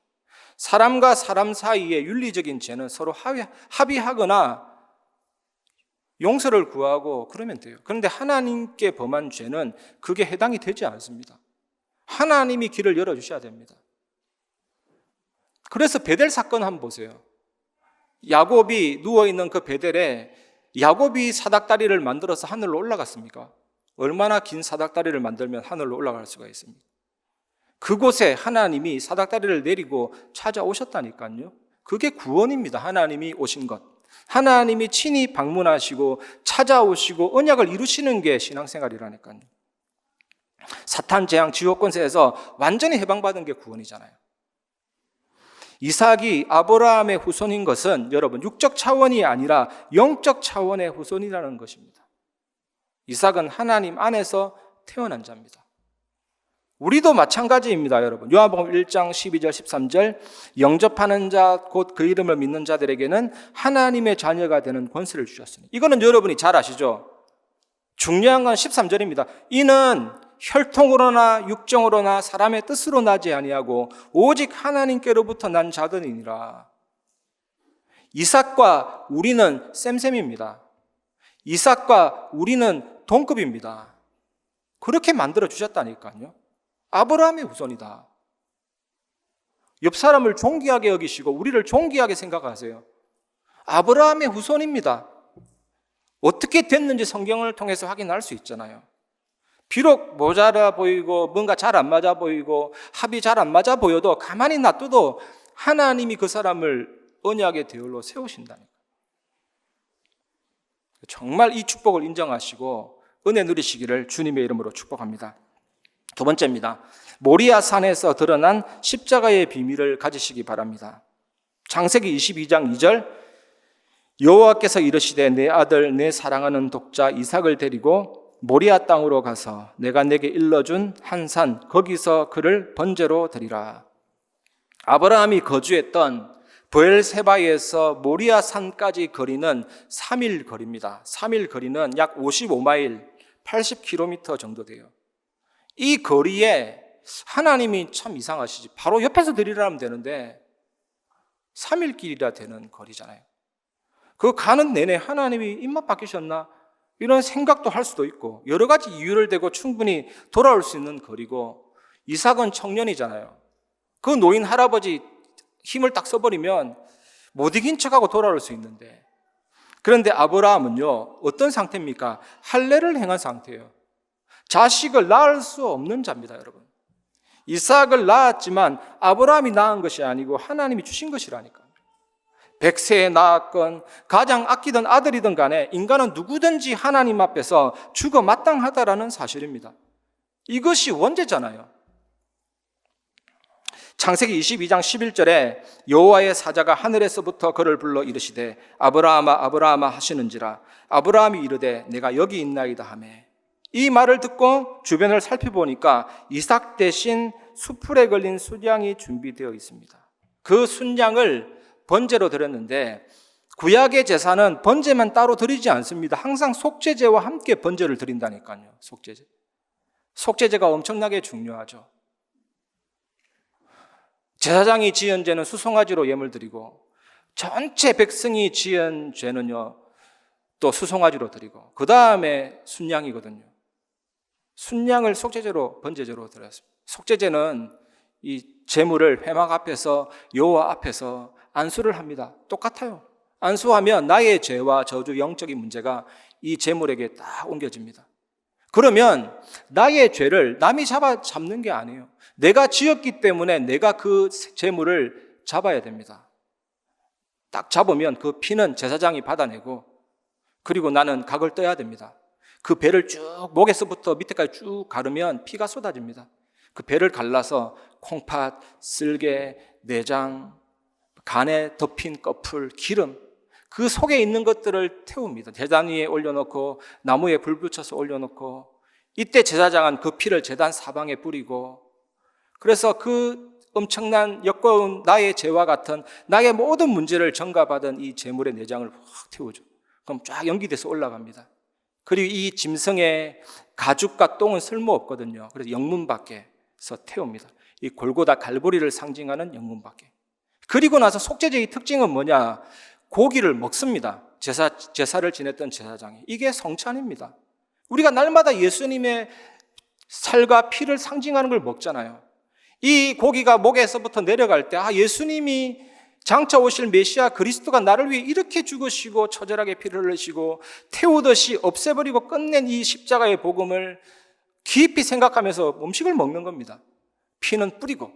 사람과 사람 사이의 윤리적인 죄는 서로 합의하거나 용서를 구하고 그러면 돼요. 그런데 하나님께 범한 죄는 그게 해당이 되지 않습니다. 하나님이 길을 열어주셔야 됩니다. 그래서 베델 사건 한번 보세요. 야곱이 누워있는 그 베델에 야곱이 사닥다리를 만들어서 하늘로 올라갔습니까? 얼마나 긴 사닥다리를 만들면 하늘로 올라갈 수가 있습니까? 그곳에 하나님이 사닥다리를 내리고 찾아오셨다니까요. 그게 구원입니다. 하나님이 오신 것. 하나님이 친히 방문하시고 찾아오시고 언약을 이루시는 게 신앙생활이라니까요. 사탄 재앙 지옥 권세에서 완전히 해방받은 게 구원이잖아요. 이삭이 아브라함의 후손인 것은 여러분 육적 차원이 아니라 영적 차원의 후손이라는 것입니다. 이삭은 하나님 안에서 태어난 자입니다. 우리도 마찬가지입니다, 여러분. 요한복음 1장 12절 13절 영접하는 자 곧 그 이름을 믿는 자들에게는 하나님의 자녀가 되는 권세를 주셨으니. 이거는 여러분이 잘 아시죠? 중요한 건 13절입니다. 이는 혈통으로나 육정으로나 사람의 뜻으로 나지 아니하고 오직 하나님께로부터 난 자들이니라. 이삭과 우리는 쌤쌤입니다. 이삭과 우리는 동급입니다. 그렇게 만들어 주셨다니까요. 아브라함의 후손이다. 옆 사람을 존귀하게 여기시고 우리를 존귀하게 생각하세요. 아브라함의 후손입니다. 어떻게 됐는지 성경을 통해서 확인할 수 있잖아요. 비록 모자라 보이고 뭔가 잘 안 맞아 보이고 합이 잘 안 맞아 보여도 가만히 놔둬도 하나님이 그 사람을 언약의 대열로 세우신다니까. 정말 이 축복을 인정하시고 은혜 누리시기를 주님의 이름으로 축복합니다. 두 번째입니다. 모리아 산에서 드러난 십자가의 비밀을 가지시기 바랍니다. 창세기 22장 2절 여호와께서 이르시되 내 아들 내 사랑하는 독자 이삭을 데리고 모리아 땅으로 가서 내가 내게 일러준 한 산 거기서 그를 번제로 드리라. 아브라함이 거주했던 브엘세바에서 모리아 산까지 거리는 3일 거리입니다. 3일 거리는 약 55마일, 80km 정도 돼요. 이 거리에 하나님이 참 이상하시지. 바로 옆에서 드리라면 되는데 3일 길이라 되는 거리잖아요. 그 가는 내내 하나님이 입맛 바뀌셨나? 이런 생각도 할 수도 있고 여러 가지 이유를 대고 충분히 돌아올 수 있는 거리고 이삭은 청년이잖아요. 그 노인 할아버지 힘을 딱 써버리면 못 이긴 척하고 돌아올 수 있는데 그런데 아브라함은요 어떤 상태입니까? 할례를 행한 상태예요. 자식을 낳을 수 없는 자입니다, 여러분. 이삭을 낳았지만 아브라함이 낳은 것이 아니고 하나님이 주신 것이라니까. 100세에 낳았건 가장 아끼던 아들이든 간에 인간은 누구든지 하나님 앞에서 죽어 마땅하다라는 사실입니다. 이것이 원죄잖아요. 창세기 22장 11절에 여호와의 사자가 하늘에서부터 그를 불러 이르시되 아브라함아 아브라함아 하시는지라. 아브라함이 이르되 내가 여기 있나이다 하매. 이 말을 듣고 주변을 살펴보니까 이삭 대신 수풀에 걸린 순양이 준비되어 있습니다. 그 순양을 번제로 드렸는데 구약의 제사는 번제만 따로 드리지 않습니다. 항상 속죄제와 함께 번제를 드린다니까요. 속죄제. 속죄제가 엄청나게 중요하죠. 제사장이 지은 죄는 수송아지로 예물 드리고 전체 백성이 지은 죄는요 또 수송아지로 드리고 그 다음에 순양이거든요. 순양을 속죄제로 번제제로 드렸습니다. 속죄제는 이 제물을 회막 앞에서 여호와 앞에서 안수를 합니다. 똑같아요. 안수하면 나의 죄와 저주 영적인 문제가 이 제물에게 딱 옮겨집니다. 그러면 나의 죄를 남이 잡는 게 아니에요. 내가 지었기 때문에 내가 그 제물을 잡아야 됩니다. 딱 잡으면 그 피는 제사장이 받아내고 그리고 나는 각을 떠야 됩니다. 그 배를 쭉 목에서부터 밑에까지 쭉 가르면 피가 쏟아집니다. 그 배를 갈라서 콩팥, 쓸개, 내장, 간에 덮인 꺼풀, 기름 그 속에 있는 것들을 태웁니다. 제단 위에 올려놓고 나무에 불 붙여서 올려놓고 이때 제사장은 그 피를 제단 사방에 뿌리고 그래서 그 엄청난 역겨운 나의 죄와 같은 나의 모든 문제를 전가받은 이 제물의 내장을 확 태우죠. 그럼 쫙 연기돼서 올라갑니다. 그리고 이 짐승의 가죽과 똥은 쓸모없거든요. 그래서 영문 밖에서 태웁니다. 이 골고다 갈보리를 상징하는 영문 밖에. 그리고 나서 속죄제의 특징은 뭐냐? 고기를 먹습니다. 제사를 지냈던 제사장이. 이게 성찬입니다. 우리가 날마다 예수님의 살과 피를 상징하는 걸 먹잖아요. 이 고기가 목에서부터 내려갈 때 예수님이 장차 오실 메시아 그리스도가 나를 위해 이렇게 죽으시고 처절하게 피를 흘리시고 태우듯이 없애버리고 끝낸 이 십자가의 복음을 깊이 생각하면서 음식을 먹는 겁니다. 피는 뿌리고.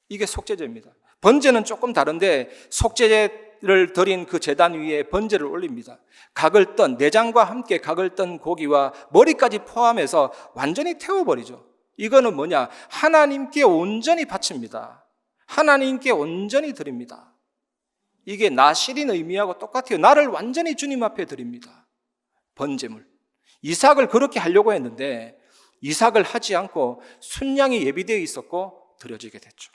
이게 속죄제입니다. 번제는 조금 다른데 속죄제를 드린 그 제단 위에 번제를 올립니다. 각을 떤 내장과 함께 각을 떤 고기와 머리까지 포함해서 완전히 태워버리죠. 이거는 뭐냐? 하나님께 온전히 바칩니다. 하나님께 온전히 드립니다. 이게 나실인 의미하고 똑같아요. 나를 완전히 주님 앞에 드립니다. 번제물. 이삭을 그렇게 하려고 했는데 이삭을 하지 않고 순양이 예비되어 있었고 드려지게 됐죠.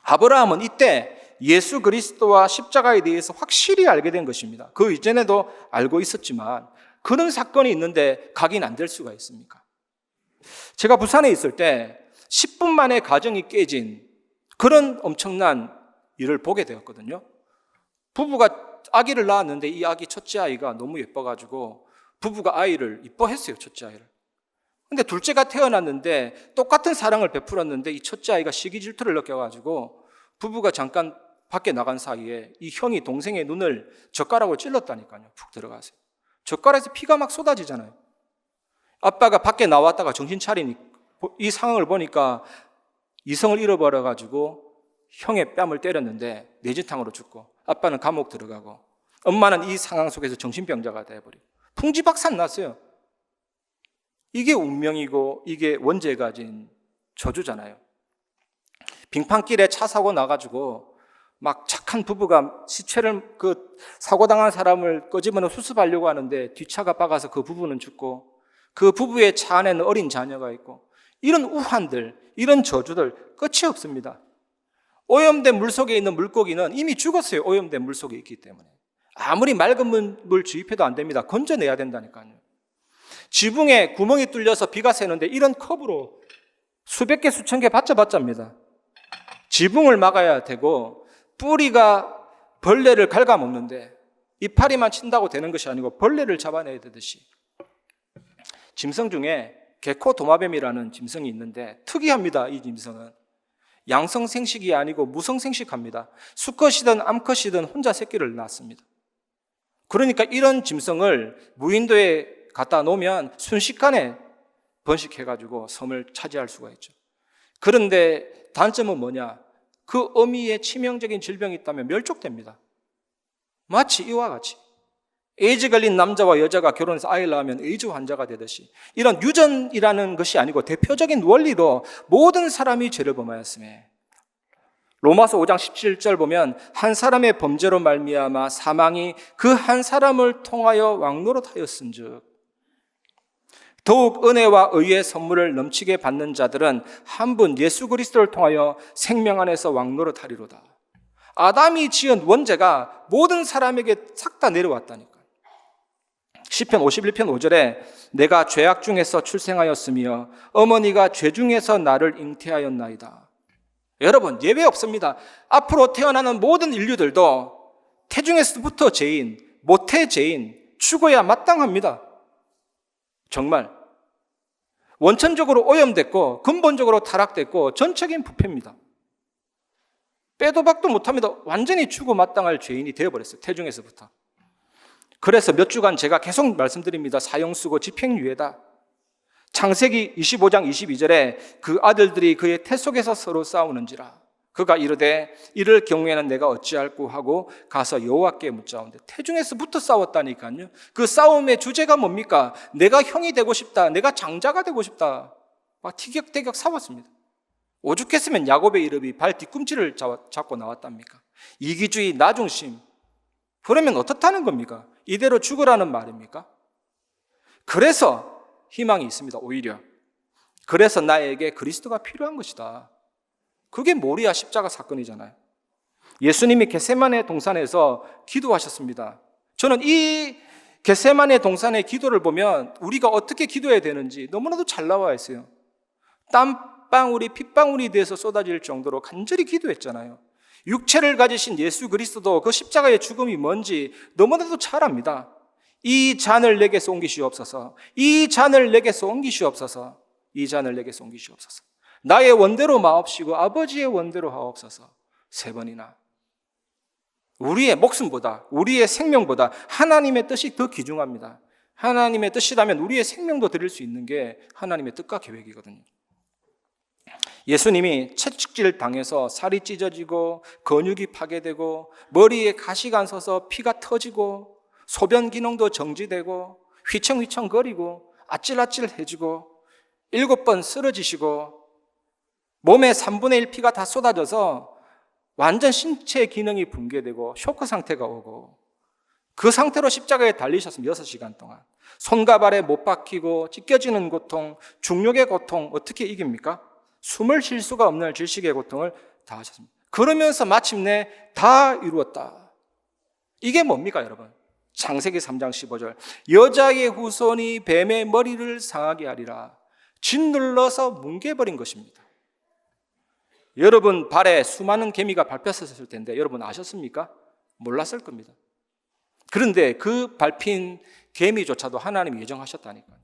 아브라함은 이때 예수 그리스도와 십자가에 대해서 확실히 알게 된 것입니다. 그 이전에도 알고 있었지만 그런 사건이 있는데 각인 안 될 수가 있습니까? 제가 부산에 있을 때 10분 만에 가정이 깨진 그런 엄청난 일을 보게 되었거든요. 부부가 아기를 낳았는데 이 아기 첫째 아이가 너무 예뻐가지고 부부가 아이를 이뻐했어요. 첫째 아이를. 근데 둘째가 태어났는데 똑같은 사랑을 베풀었는데 이 첫째 아이가 시기 질투를 느껴가지고 부부가 잠깐 밖에 나간 사이에 이 형이 동생의 눈을 젓가락으로 찔렀다니까요. 푹 들어가서. 젓가락에서 피가 막 쏟아지잖아요. 아빠가 밖에 나왔다가 정신 차리니 이 상황을 보니까 이성을 잃어버려가지고 형의 뺨을 때렸는데 뇌진탕으로 죽고 아빠는 감옥 들어가고 엄마는 이 상황 속에서 정신병자가 돼버리고 풍지박산 났어요. 이게 운명이고 이게 원죄가 가진 저주잖아요. 빙판길에 차 사고 나가지고 막 착한 부부가 시체를 그 사고당한 사람을 끄집어내 수습하려고 하는데 뒷차가 박아서 그 부부는 죽고 그 부부의 차 안에는 어린 자녀가 있고 이런 우환들, 이런 저주들 끝이 없습니다. 오염된 물속에 있는 물고기는 이미 죽었어요. 오염된 물속에 있기 때문에. 아무리 맑은 물 주입해도 안 됩니다. 건져내야 된다니까요. 지붕에 구멍이 뚫려서 비가 새는데 이런 컵으로 수백 개, 수천 개 받자입니다. 지붕을 막아야 되고 뿌리가 벌레를 갉아먹는데 이파리만 친다고 되는 것이 아니고 벌레를 잡아내야 되듯이 짐승 중에 개코도마뱀이라는 짐승이 있는데 특이합니다. 이 짐승은 양성생식이 아니고 무성생식합니다. 수컷이든 암컷이든 혼자 새끼를 낳습니다. 그러니까 이런 짐승을 무인도에 갖다 놓으면 순식간에 번식해가지고 섬을 차지할 수가 있죠. 그런데 단점은 뭐냐? 그 어미에 치명적인 질병이 있다면 멸종됩니다. 마치 이와 같이 에이즈 걸린 남자와 여자가 결혼해서 아이를 낳으면 에이즈 환자가 되듯이 이런 유전이라는 것이 아니고 대표적인 원리로 모든 사람이 죄를 범하였음에 로마서 5장 17절 보면 한 사람의 범죄로 말미암아 사망이 그 한 사람을 통하여 왕노릇하였은즉 더욱 은혜와 의의 선물을 넘치게 받는 자들은 한 분 예수 그리스도를 통하여 생명 안에서 왕노릇하리로다. 아담이 지은 원죄가 모든 사람에게 싹 다 내려왔다니까. 시편 51편 5절에 내가 죄악 중에서 출생하였으며 어머니가 죄 중에서 나를 잉태하였나이다. 여러분 예외 없습니다. 앞으로 태어나는 모든 인류들도 태중에서부터 죄인, 모태 죄인 죽어야 마땅합니다. 정말 원천적으로 오염됐고 근본적으로 타락됐고 전적인 부패입니다. 빼도 박도 못합니다. 완전히 죽어 마땅할 죄인이 되어버렸어요. 태중에서부터. 그래서 몇 주간 제가 계속 말씀드립니다. 사형수고 집행유예다. 창세기 25장 22절에 그 아들들이 그의 태 속에서 서로 싸우는지라. 그가 이르되 이럴 경우에는 내가 어찌할꼬 하고 가서 여호와께 묻자온대. 태중에서부터 싸웠다니까요. 그 싸움의 주제가 뭡니까? 내가 형이 되고 싶다, 내가 장자가 되고 싶다. 막 티격태격 싸웠습니다. 오죽했으면 야곱의 이름이 발 뒤꿈치를 잡고 나왔답니까? 이기주의, 나중심. 그러면 어떻다는 겁니까? 이대로 죽으라는 말입니까? 그래서 희망이 있습니다. 오히려 그래서 나에게 그리스도가 필요한 것이다. 그게 모리아 십자가 사건이잖아요. 예수님이 겟세마네 동산에서 기도하셨습니다. 저는 이 겟세마네 동산의 기도를 보면 우리가 어떻게 기도해야 되는지 너무나도 잘 나와 있어요. 땀방울이 핏방울이 돼서 쏟아질 정도로 간절히 기도했잖아요. 육체를 가지신 예수 그리스도도 그 십자가의 죽음이 뭔지 너무나도 잘 압니다. 이 잔을 내게서 옮기시옵소서. 이 잔을 내게서 옮기시옵소서. 이 잔을 내게서 옮기시옵소서. 나의 원대로 마옵시고 아버지의 원대로 하옵소서. 3번이나. 우리의 목숨보다, 우리의 생명보다 하나님의 뜻이 더 귀중합니다. 하나님의 뜻이라면 우리의 생명도 드릴 수 있는 게 하나님의 뜻과 계획이거든요. 예수님이 채찍질 당해서 살이 찢어지고 근육이 파괴되고 머리에 가시가 안 서서 피가 터지고 소변 기능도 정지되고 휘청휘청거리고 아찔아찔해지고 7번 쓰러지시고 몸의 3분의 1 피가 다 쏟아져서 완전 신체 기능이 붕괴되고 쇼크 상태가 오고 그 상태로 십자가에 달리셨습니다. 6시간 동안. 손과 발에 못 박히고 찢겨지는 고통, 중력의 고통 어떻게 이깁니까? 숨을 쉴 수가 없는 질식의 고통을 다 하셨습니다. 그러면서 마침내 다 이루었다. 이게 뭡니까 여러분? 창세기 3장 15절 여자의 후손이 뱀의 머리를 상하게 하리라. 짓눌러서 뭉개버린 것입니다. 여러분 발에 수많은 개미가 밟혔을 텐데 여러분 아셨습니까? 몰랐을 겁니다. 그런데 그 밟힌 개미조차도 하나님이 예정하셨다니까요.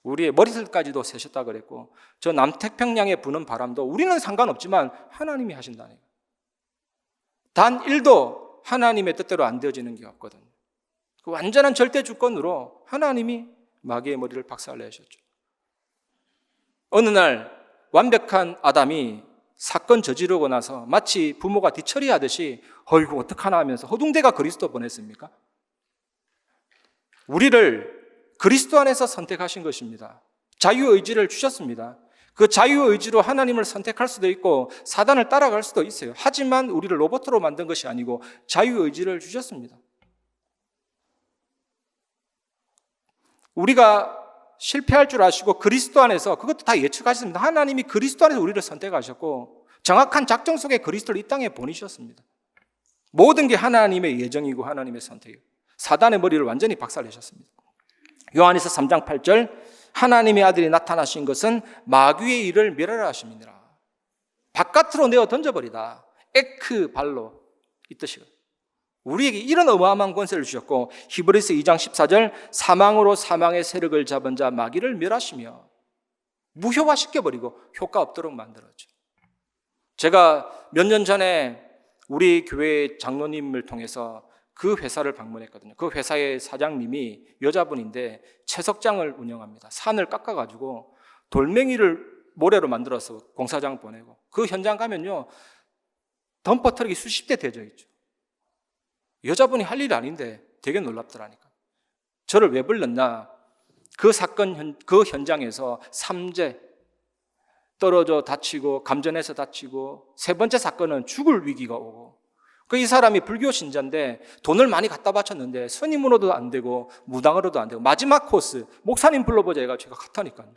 우리의 머리털까지도 세셨다 그랬고 저 남태평양에 부는 바람도 우리는 상관없지만 하나님이 하신다니까요. 단 1도 하나님의 뜻대로 안 되어지는 게 없거든요. 그 완전한 절대 주권으로 하나님이 마귀의 머리를 박살내셨죠. 어느 날 완벽한 아담이 사건 저지르고 나서 마치 부모가 뒤처리하듯이 어이구 어떡하나 하면서 허둥대가 그리스도 보냈습니까? 우리를 그리스도 안에서 선택하신 것입니다. 자유의지를 주셨습니다. 그 자유의지로 하나님을 선택할 수도 있고 사단을 따라갈 수도 있어요. 하지만 우리를 로봇으로 만든 것이 아니고 자유의지를 주셨습니다. 우리가 실패할 줄 아시고 그리스도 안에서 그것도 다 예측하셨습니다. 하나님이 그리스도 안에서 우리를 선택하셨고 정확한 작정 속에 그리스도를 이 땅에 보내셨습니다. 모든 게 하나님의 예정이고 하나님의 선택이에요. 사단의 머리를 완전히 박살내셨습니다. 요한에서 3장 8절 하나님의 아들이 나타나신 것은 마귀의 일을 멸하라 하심이니라. 바깥으로 내어 던져버리다. 에크 발로 이 뜻이에요. 우리에게 이런 어마어마한 권세를 주셨고 히브리서 2장 14절 사망으로 사망의 세력을 잡은 자 마귀를 멸하시며 무효화시켜버리고 효과 없도록 만들었죠. 제가 몇 년 전에 우리 교회 장로님을 통해서 그 회사를 방문했거든요. 그 회사의 사장님이 여자분인데 채석장을 운영합니다. 산을 깎아가지고 돌멩이를 모래로 만들어서 공사장 보내고 그 현장 가면요 덤퍼 트럭이 수십 대 대져 있죠. 여자분이 할 일이 아닌데 되게 놀랍더라니까. 저를 왜 불렀나? 그 사건 그 현장에서 3재 떨어져 다치고 감전해서 다치고 3번째 사건은 죽을 위기가 오고 그 이 사람이 불교 신자인데 돈을 많이 갖다 바쳤는데 스님으로도 안 되고 무당으로도 안 되고 마지막 코스 목사님 불러보자 해가 제가 갔다니까요.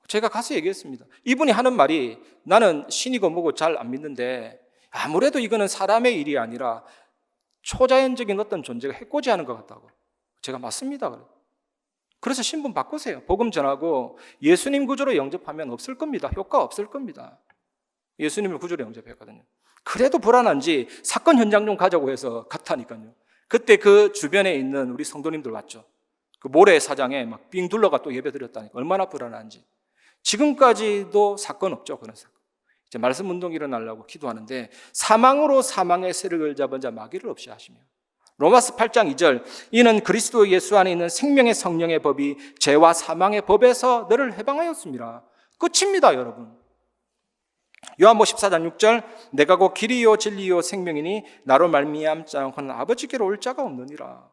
제가 가서 얘기했습니다. 이분이 하는 말이 나는 신이고 뭐고 잘 안 믿는데 아무래도 이거는 사람의 일이 아니라 초자연적인 어떤 존재가 해코지하는 것 같다고. 제가 맞습니다. 그래서 신분 바꾸세요. 복음 전하고 예수님 구주로 영접하면 없을 겁니다. 효과 없을 겁니다. 예수님을 구주로 영접했거든요. 그래도 불안한지 사건 현장 좀 가자고 해서 갔다니까요. 그때 그 주변에 있는 우리 성도님들 왔죠. 그 모래 사장에 막 빙 둘러가 또 예배 드렸다니까. 얼마나 불안한지. 지금까지도 사건 없죠. 그런 사건. 이제 말씀 운동이 일어나려고 기도하는데 사망으로 사망의 세력을 잡은 자 마귀를 없이 하시며 로마서 8장 2절 이는 그리스도 예수 안에 있는 생명의 성령의 법이 죄와 사망의 법에서 너를 해방하였습니다. 끝입니다, 여러분. 요한복음 14장 6절 내가 곧 길이요 진리요 생명이니 나로 말미암지 않고는 아버지께로 올 자가 없느니라.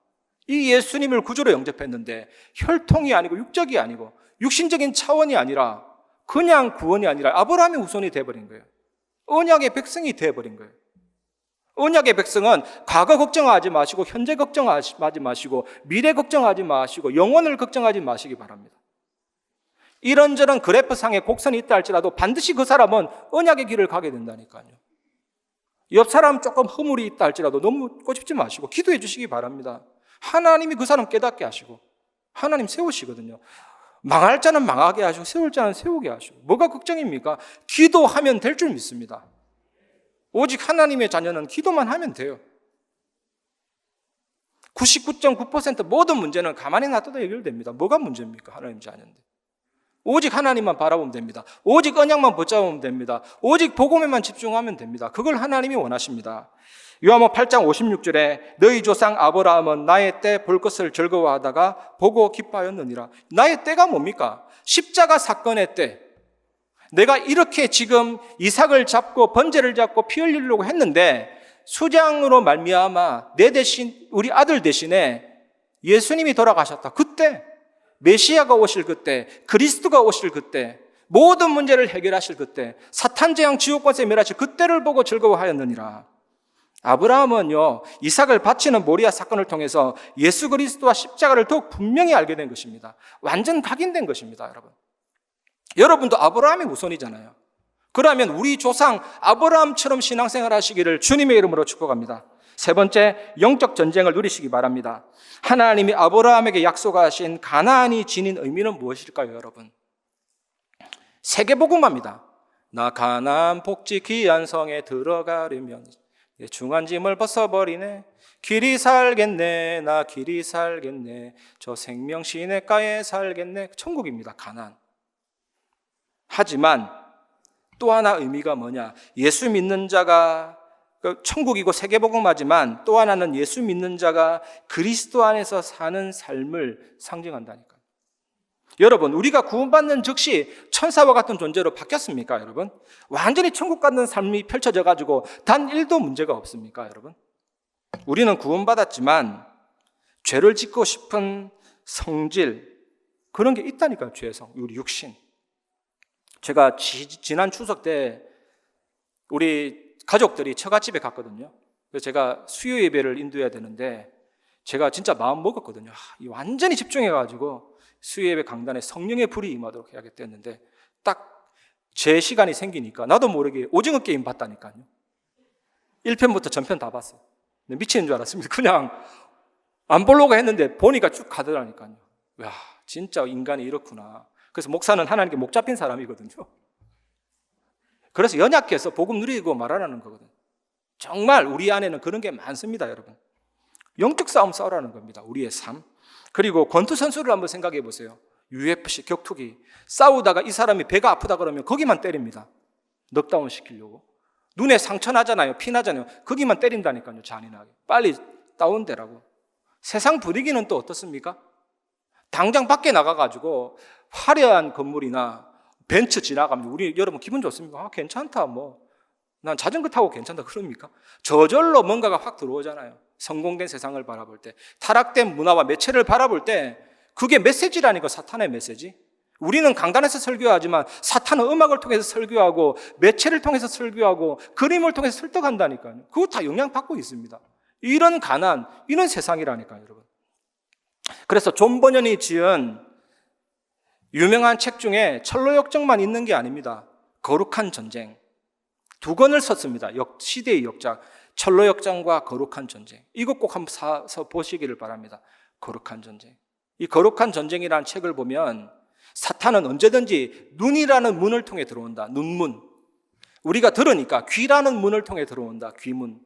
이 예수님을 구주로 영접했는데 혈통이 아니고 육적이 아니고 육신적인 차원이 아니라 그냥 구원이 아니라 아브라함의 후손이 되어버린 거예요. 언약의 백성이 되어버린 거예요. 언약의 백성은 과거 걱정하지 마시고 현재 걱정하지 마시고 미래 걱정하지 마시고 영혼을 걱정하지 마시기 바랍니다. 이런저런 그래프상에 곡선이 있다 할지라도 반드시 그 사람은 언약의 길을 가게 된다니까요. 옆 사람 조금 허물이 있다 할지라도 너무 꼬집지 마시고 기도해 주시기 바랍니다. 하나님이 그 사람 깨닫게 하시고 하나님 세우시거든요. 망할 자는 망하게 하시고 세울 자는 세우게 하시고. 뭐가 걱정입니까? 기도하면 될 줄 믿습니다. 오직 하나님의 자녀는 기도만 하면 돼요. 99.9% 모든 문제는 가만히 놔둬도 해결됩니다. 뭐가 문제입니까? 하나님 자녀인데. 오직 하나님만 바라보면 됩니다. 오직 언약만 붙잡으면 됩니다. 오직 복음에만 집중하면 됩니다. 그걸 하나님이 원하십니다. 요한복음 8장 56절에 너희 조상 아브라함은 나의 때 볼 것을 즐거워하다가 보고 기뻐하였느니라. 나의 때가 뭡니까? 십자가 사건의 때. 내가 이렇게 지금 이삭을 잡고 번제를 잡고 피 흘리려고 했는데 수장으로 말미암아 내 대신 우리 아들 대신에 예수님이 돌아가셨다. 그때 메시아가 오실 그때, 그리스도가 오실 그때, 모든 문제를 해결하실 그때, 사탄 재앙 지옥 권세 멸하실 그때를 보고 즐거워하였느니라. 아브라함은요, 이삭을 바치는 모리아 사건을 통해서 예수 그리스도와 십자가를 더욱 분명히 알게 된 것입니다. 완전 각인된 것입니다, 여러분. 여러분도 아브라함의 후손이잖아요. 그러면 우리 조상 아브라함처럼 신앙생활 하시기를 주님의 이름으로 축복합니다. 세 번째, 영적 전쟁을 누리시기 바랍니다. 하나님이 아브라함에게 약속하신 가나안이 지닌 의미는 무엇일까요, 여러분? 세계복음화입니다. 나 가나안 복지 귀한 성에 들어가려면 내 중한 짐을 벗어버리네. 길이 살겠네. 나 길이 살겠네. 저 생명 시냇가에 살겠네. 천국입니다, 가나안. 하지만 또 하나 의미가 뭐냐? 예수 믿는 자가 천국이고 세계복음하지만 또 하나는 예수 믿는 자가 그리스도 안에서 사는 삶을 상징한다니까요. 여러분, 우리가 구원받는 즉시 천사와 같은 존재로 바뀌었습니까, 여러분? 완전히 천국 같은 삶이 펼쳐져 가지고 단 1도 문제가 없습니까, 여러분? 우리는 구원받았지만 죄를 짓고 싶은 성질, 그런 게 있다니까요, 죄성, 우리 육신. 제가 지난 추석 때 우리 가족들이 처갓집에 갔거든요. 그래서 제가 수요 예배를 인도해야 되는데 제가 진짜 마음 먹었거든요. 완전히 집중해가지고 수요 예배 강단에 성령의 불이 임하도록 해야겠다 했는데 딱 제 시간이 생기니까 나도 모르게 오징어 게임 봤다니까요. 1편부터 전편 다 봤어요. 미치는 줄 알았습니다. 그냥 안 보려고 했는데 보니까 쭉 가더라니까요. 야, 진짜 인간이 이렇구나. 그래서 목사는 하나님께 목 잡힌 사람이거든요. 그래서 연약해서 복음 누리고 말하라는 거거든요. 정말 우리 안에는 그런 게 많습니다, 여러분. 영적 싸움 싸우라는 겁니다, 우리의 삶. 그리고 권투 선수를 한번 생각해 보세요. UFC, 격투기. 싸우다가 이 사람이 배가 아프다 그러면 거기만 때립니다. 넉다운 시키려고. 눈에 상처 나잖아요, 피 나잖아요. 거기만 때린다니까요, 잔인하게. 빨리 다운되라고. 세상 분위기는 또 어떻습니까? 당장 밖에 나가가지고 화려한 건물이나 벤츠 지나가면 우리 여러분 기분 좋습니까? 괜찮다, 난 자전거 타고 괜찮다 그럽니까? 저절로 뭔가가 확 들어오잖아요. 성공된 세상을 바라볼 때, 타락된 문화와 매체를 바라볼 때 그게 메시지라니까, 사탄의 메시지. 우리는 강단에서 설교하지만 사탄은 음악을 통해서 설교하고 매체를 통해서 설교하고 그림을 통해서 설득한다니까요. 그거 다 영향받고 있습니다. 이런 가난, 이런 세상이라니까요, 여러분. 그래서 존 버년이 지은 유명한 책 중에 철로역정만 있는 게 아닙니다. 거룩한 전쟁. 2권을 썼습니다. 시대의 역작. 철로역정과 거룩한 전쟁. 이거 꼭 한번 사서 보시기를 바랍니다. 거룩한 전쟁. 이 거룩한 전쟁이라는 책을 보면 사탄은 언제든지 눈이라는 문을 통해 들어온다. 눈문. 우리가 들으니까 귀라는 문을 통해 들어온다. 귀문.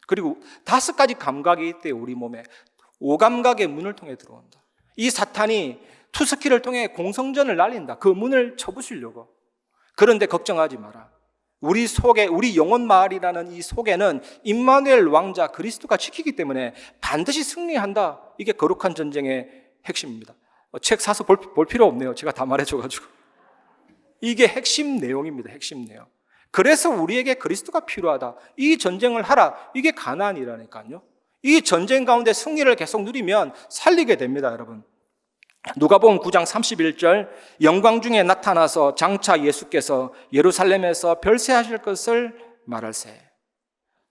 그리고 5가지 감각이 있대요, 우리 몸에. 5감각의 문을 통해 들어온다. 이 사탄이 투스키를 통해 공성전을 날린다. 그 문을 쳐부수려고. 그런데 걱정하지 마라. 우리 속에, 우리 영혼 마을이라는 이 속에는 임마누엘 왕자 그리스도가 지키기 때문에 반드시 승리한다. 이게 거룩한 전쟁의 핵심입니다. 책 사서 볼 필요 없네요. 제가 다 말해줘가지고. 이게 핵심 내용입니다. 핵심 내용. 그래서 우리에게 그리스도가 필요하다. 이 전쟁을 하라. 이게 가나안이라니까요. 이 전쟁 가운데 승리를 계속 누리면 살리게 됩니다, 여러분. 누가복음 9장 31절, 영광 중에 나타나서 장차 예수께서 예루살렘에서 별세하실 것을 말할세.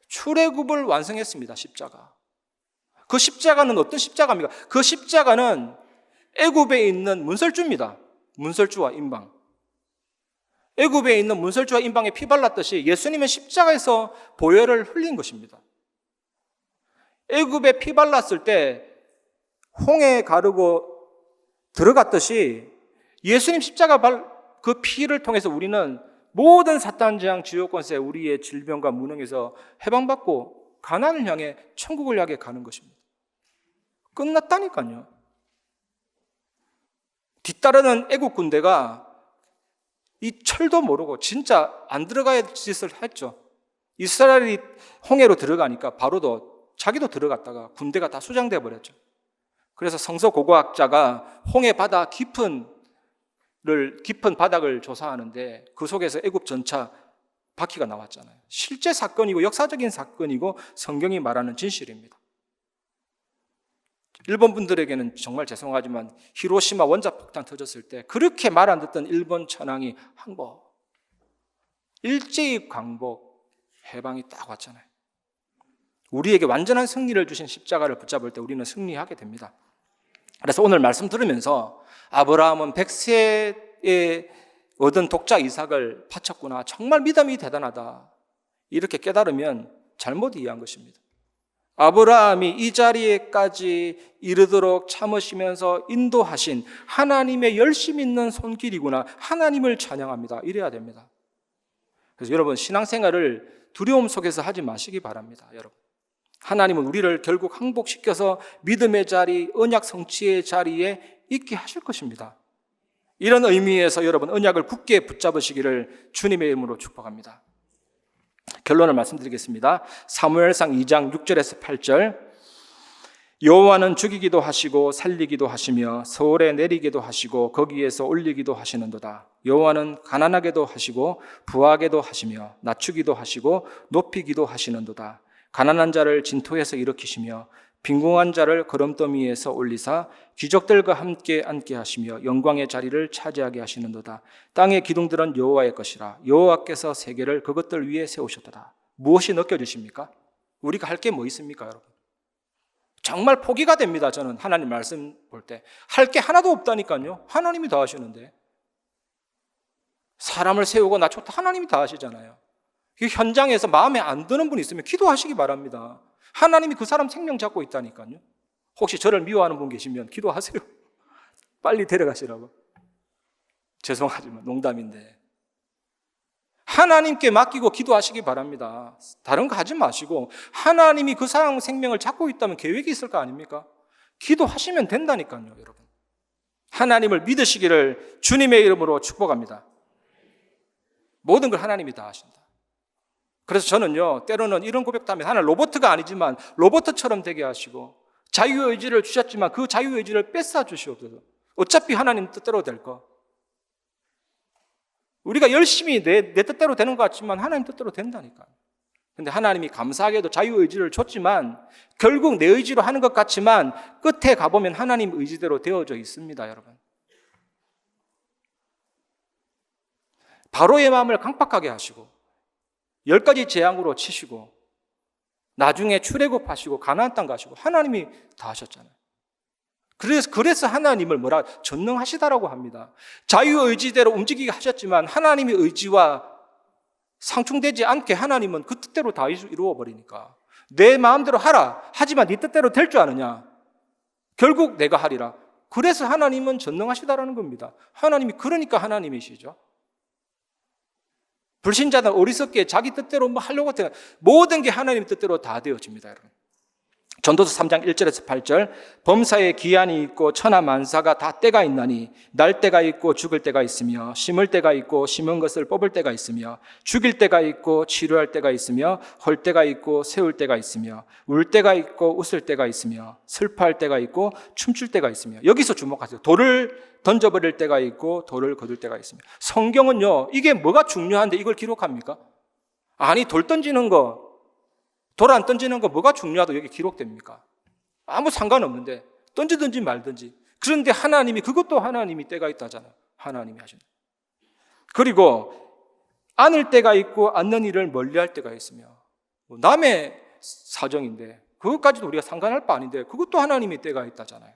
출애굽을 완성했습니다, 십자가. 그 십자가는 어떤 십자가입니까? 그 십자가는 애굽에 있는 문설주입니다. 문설주와 임방. 애굽에 있는 문설주와 임방에 피 발랐듯이 예수님은 십자가에서 보혈을 흘린 것입니다. 애굽에 피 발랐을 때 홍해 가르고 들어갔듯이 예수님 십자가 그 피를 통해서 우리는 모든 사탄 재앙 지옥 권세 우리의 질병과 무능에서 해방받고 가나안을 향해 천국을 향해 가는 것입니다. 끝났다니까요. 뒤따르는 애국 군대가 이 철도 모르고 진짜 안 들어가야 짓을 했죠. 이스라엘이 홍해로 들어가니까 바로도 자기도 들어갔다가 군대가 다 수장돼 버렸죠. 그래서 성서 고고학자가 홍해 바다 깊은 바닥을 조사하는데 그 속에서 애굽 전차 바퀴가 나왔잖아요. 실제 사건이고 역사적인 사건이고 성경이 말하는 진실입니다. 일본 분들에게는 정말 죄송하지만 히로시마 원자폭탄 터졌을 때 그렇게 말 안 듣던 일본 천황이 항복, 일제히 광복, 해방이 딱 왔잖아요. 우리에게 완전한 승리를 주신 십자가를 붙잡을 때 우리는 승리하게 됩니다. 그래서 오늘 말씀 들으면서 아브라함은 100세에 얻은 독자 이삭을 바쳤구나. 정말 믿음이 대단하다. 이렇게 깨달으면 잘못 이해한 것입니다. 아브라함이 이 자리에까지 이르도록 참으시면서 인도하신 하나님의 열심 있는 손길이구나. 하나님을 찬양합니다. 이래야 됩니다. 그래서 여러분 신앙생활을 두려움 속에서 하지 마시기 바랍니다. 여러분 하나님은 우리를 결국 항복시켜서 믿음의 자리, 언약 성취의 자리에 있게 하실 것입니다. 이런 의미에서 여러분 언약을 굳게 붙잡으시기를 주님의 이름으로 축복합니다. 결론을 말씀드리겠습니다. 사무엘상 2장 6절에서 8절, 여호와는 죽이기도 하시고 살리기도 하시며 서울에 내리기도 하시고 거기에서 올리기도 하시는도다. 여호와는 가난하게도 하시고 부하게도 하시며 낮추기도 하시고 높이기도 하시는도다. 가난한 자를 진토에서 일으키시며 빈궁한 자를 거름더미에서 올리사 귀족들과 함께 앉게 하시며 영광의 자리를 차지하게 하시는도다. 땅의 기둥들은 여호와의 것이라. 여호와께서 세계를 그것들 위에 세우셨도다. 무엇이 느껴지십니까? 우리가 할 게 뭐 있습니까, 여러분? 정말 포기가 됩니다. 저는 하나님 말씀 볼 때 할 게 하나도 없다니까요. 하나님이 다 하시는데 사람을 세우고 낮췄다 하나님이 다 하시잖아요. 이 현장에서 마음에 안 드는 분 있으면 기도하시기 바랍니다. 하나님이 그 사람 생명 잡고 있다니까요. 혹시 저를 미워하는 분 계시면 기도하세요. 빨리 데려가시라고. 죄송하지만 농담인데 하나님께 맡기고 기도하시기 바랍니다. 다른 거 하지 마시고 하나님이 그 사람 생명을 잡고 있다면 계획이 있을 거 아닙니까? 기도하시면 된다니까요, 여러분. 하나님을 믿으시기를 주님의 이름으로 축복합니다. 모든 걸 하나님이 다 하신다. 그래서 저는요, 때로는 이런 고백도 하면 하나님 로봇가 아니지만 로봇처럼 되게 하시고 자유의지를 주셨지만 그 자유의지를 뺏어 주시옵소서. 어차피 하나님 뜻대로 될 거. 우리가 열심히 내 뜻대로 되는 것 같지만 하나님 뜻대로 된다니까요. 근데 하나님이 감사하게도 자유의지를 줬지만 결국 내 의지로 하는 것 같지만 끝에 가보면 하나님 의지대로 되어져 있습니다, 여러분. 바로의 마음을 강팍하게 하시고 10가지 재앙으로 치시고 나중에 출애굽하시고 가나안 땅 가시고 하나님이 다 하셨잖아요. 그래서 하나님을 뭐라 전능하시다라고 합니다. 자유의지대로 움직이게 하셨지만 하나님의 의지와 상충되지 않게 하나님은 그 뜻대로 다 이루어버리니까 내 마음대로 하라 하지만 네 뜻대로 될 줄 아느냐? 결국 내가 하리라. 그래서 하나님은 전능하시다라는 겁니다. 하나님이 그러니까 하나님이시죠. 불신자는 어리석게 자기 뜻대로 뭐 하려고 하면 모든 게 하나님 뜻대로 다 되어집니다, 여러분. 전도서 3장 1절에서 8절, 범사에 기한이 있고 천하만사가 다 때가 있나니 날 때가 있고 죽을 때가 있으며 심을 때가 있고 심은 것을 뽑을 때가 있으며 죽일 때가 있고 치료할 때가 있으며 헐 때가 있고 세울 때가 있으며 울 때가 있고 웃을 때가 있으며 슬퍼할 때가 있고 춤출 때가 있으며. 여기서 주목하세요. 돌을 던져버릴 때가 있고 돌을 거둘 때가 있으며. 성경은요, 이게 뭐가 중요한데 이걸 기록합니까? 아니, 돌 던지는 거, 돌 안 던지는 거 뭐가 중요하다고 여기 기록됩니까? 아무 상관없는데 던지든지 말든지. 그런데 하나님이, 그것도 하나님이 때가 있다잖아요. 하나님이 하시는. 그리고 안을 때가 있고 않는 일을 멀리할 때가 있으며, 남의 사정인데 그것까지도 우리가 상관할 바 아닌데 그것도 하나님의 때가 있다잖아요.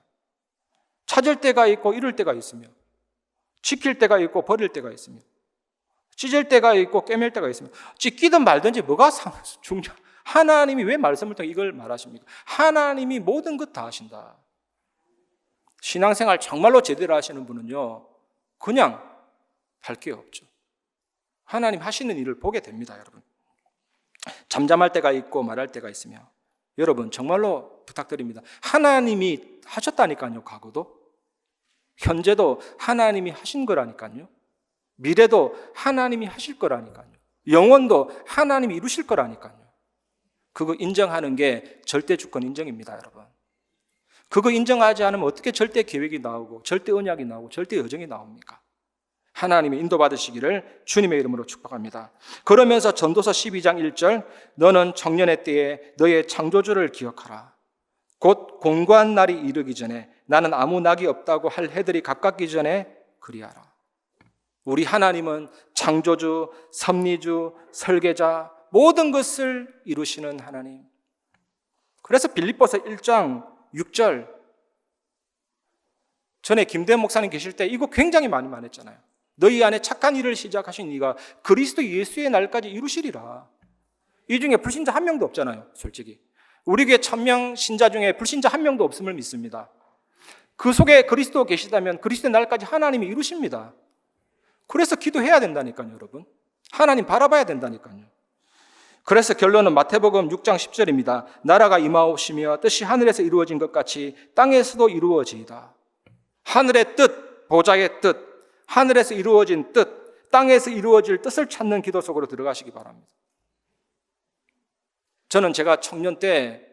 찾을 때가 있고 잃을 때가 있으며, 지킬 때가 있고 버릴 때가 있으며, 찢을 때가 있고 꿰맬 때가 있으며, 찢기든 말든지 뭐가 중요? 하나님이 왜 말씀을 통해 이걸 말하십니까? 하나님이 모든 것 다 하신다. 신앙생활 정말로 제대로 하시는 분은요, 그냥 할 게 없죠. 하나님 하시는 일을 보게 됩니다, 여러분. 잠잠할 때가 있고 말할 때가 있으며, 여러분 정말로 부탁드립니다. 하나님이 하셨다니까요. 과거도, 현재도 하나님이 하신 거라니까요. 미래도 하나님이 하실 거라니까요. 영원도 하나님이 이루실 거라니까요. 그거 인정하는 게 절대 주권 인정입니다, 여러분. 그거 인정하지 않으면 어떻게 절대 계획이 나오고 절대 언약이 나오고 절대 여정이 나옵니까? 하나님의 인도받으시기를 주님의 이름으로 축복합니다. 그러면서 전도서 12장 1절, 너는 청년의 때에 너의 창조주를 기억하라. 곧 공고한 날이 이르기 전에, 나는 아무 낙이 없다고 할 해들이 가깝기 전에 그리하라. 우리 하나님은 창조주, 섭리주, 설계자, 모든 것을 이루시는 하나님. 그래서 빌립보서 1장 6절, 전에 김대현 목사님 계실 때 이거 굉장히 많이 말했잖아요. 너희 안에 착한 일을 시작하신 이가 그리스도 예수의 날까지 이루시리라. 이 중에 불신자 한 명도 없잖아요, 솔직히. 우리 교회 1000명 신자 중에 불신자 한 명도 없음을 믿습니다. 그 속에 그리스도 계시다면 그리스도의 날까지 하나님이 이루십니다. 그래서 기도해야 된다니까요, 여러분. 하나님 바라봐야 된다니까요. 그래서 결론은 마태복음 6장 10절입니다. 나라가 임하오시며 뜻이 하늘에서 이루어진 것 같이 땅에서도 이루어지이다. 하늘의 뜻, 보좌의 뜻, 하늘에서 이루어진 뜻, 땅에서 이루어질 뜻을 찾는 기도 속으로 들어가시기 바랍니다. 저는 제가 청년 때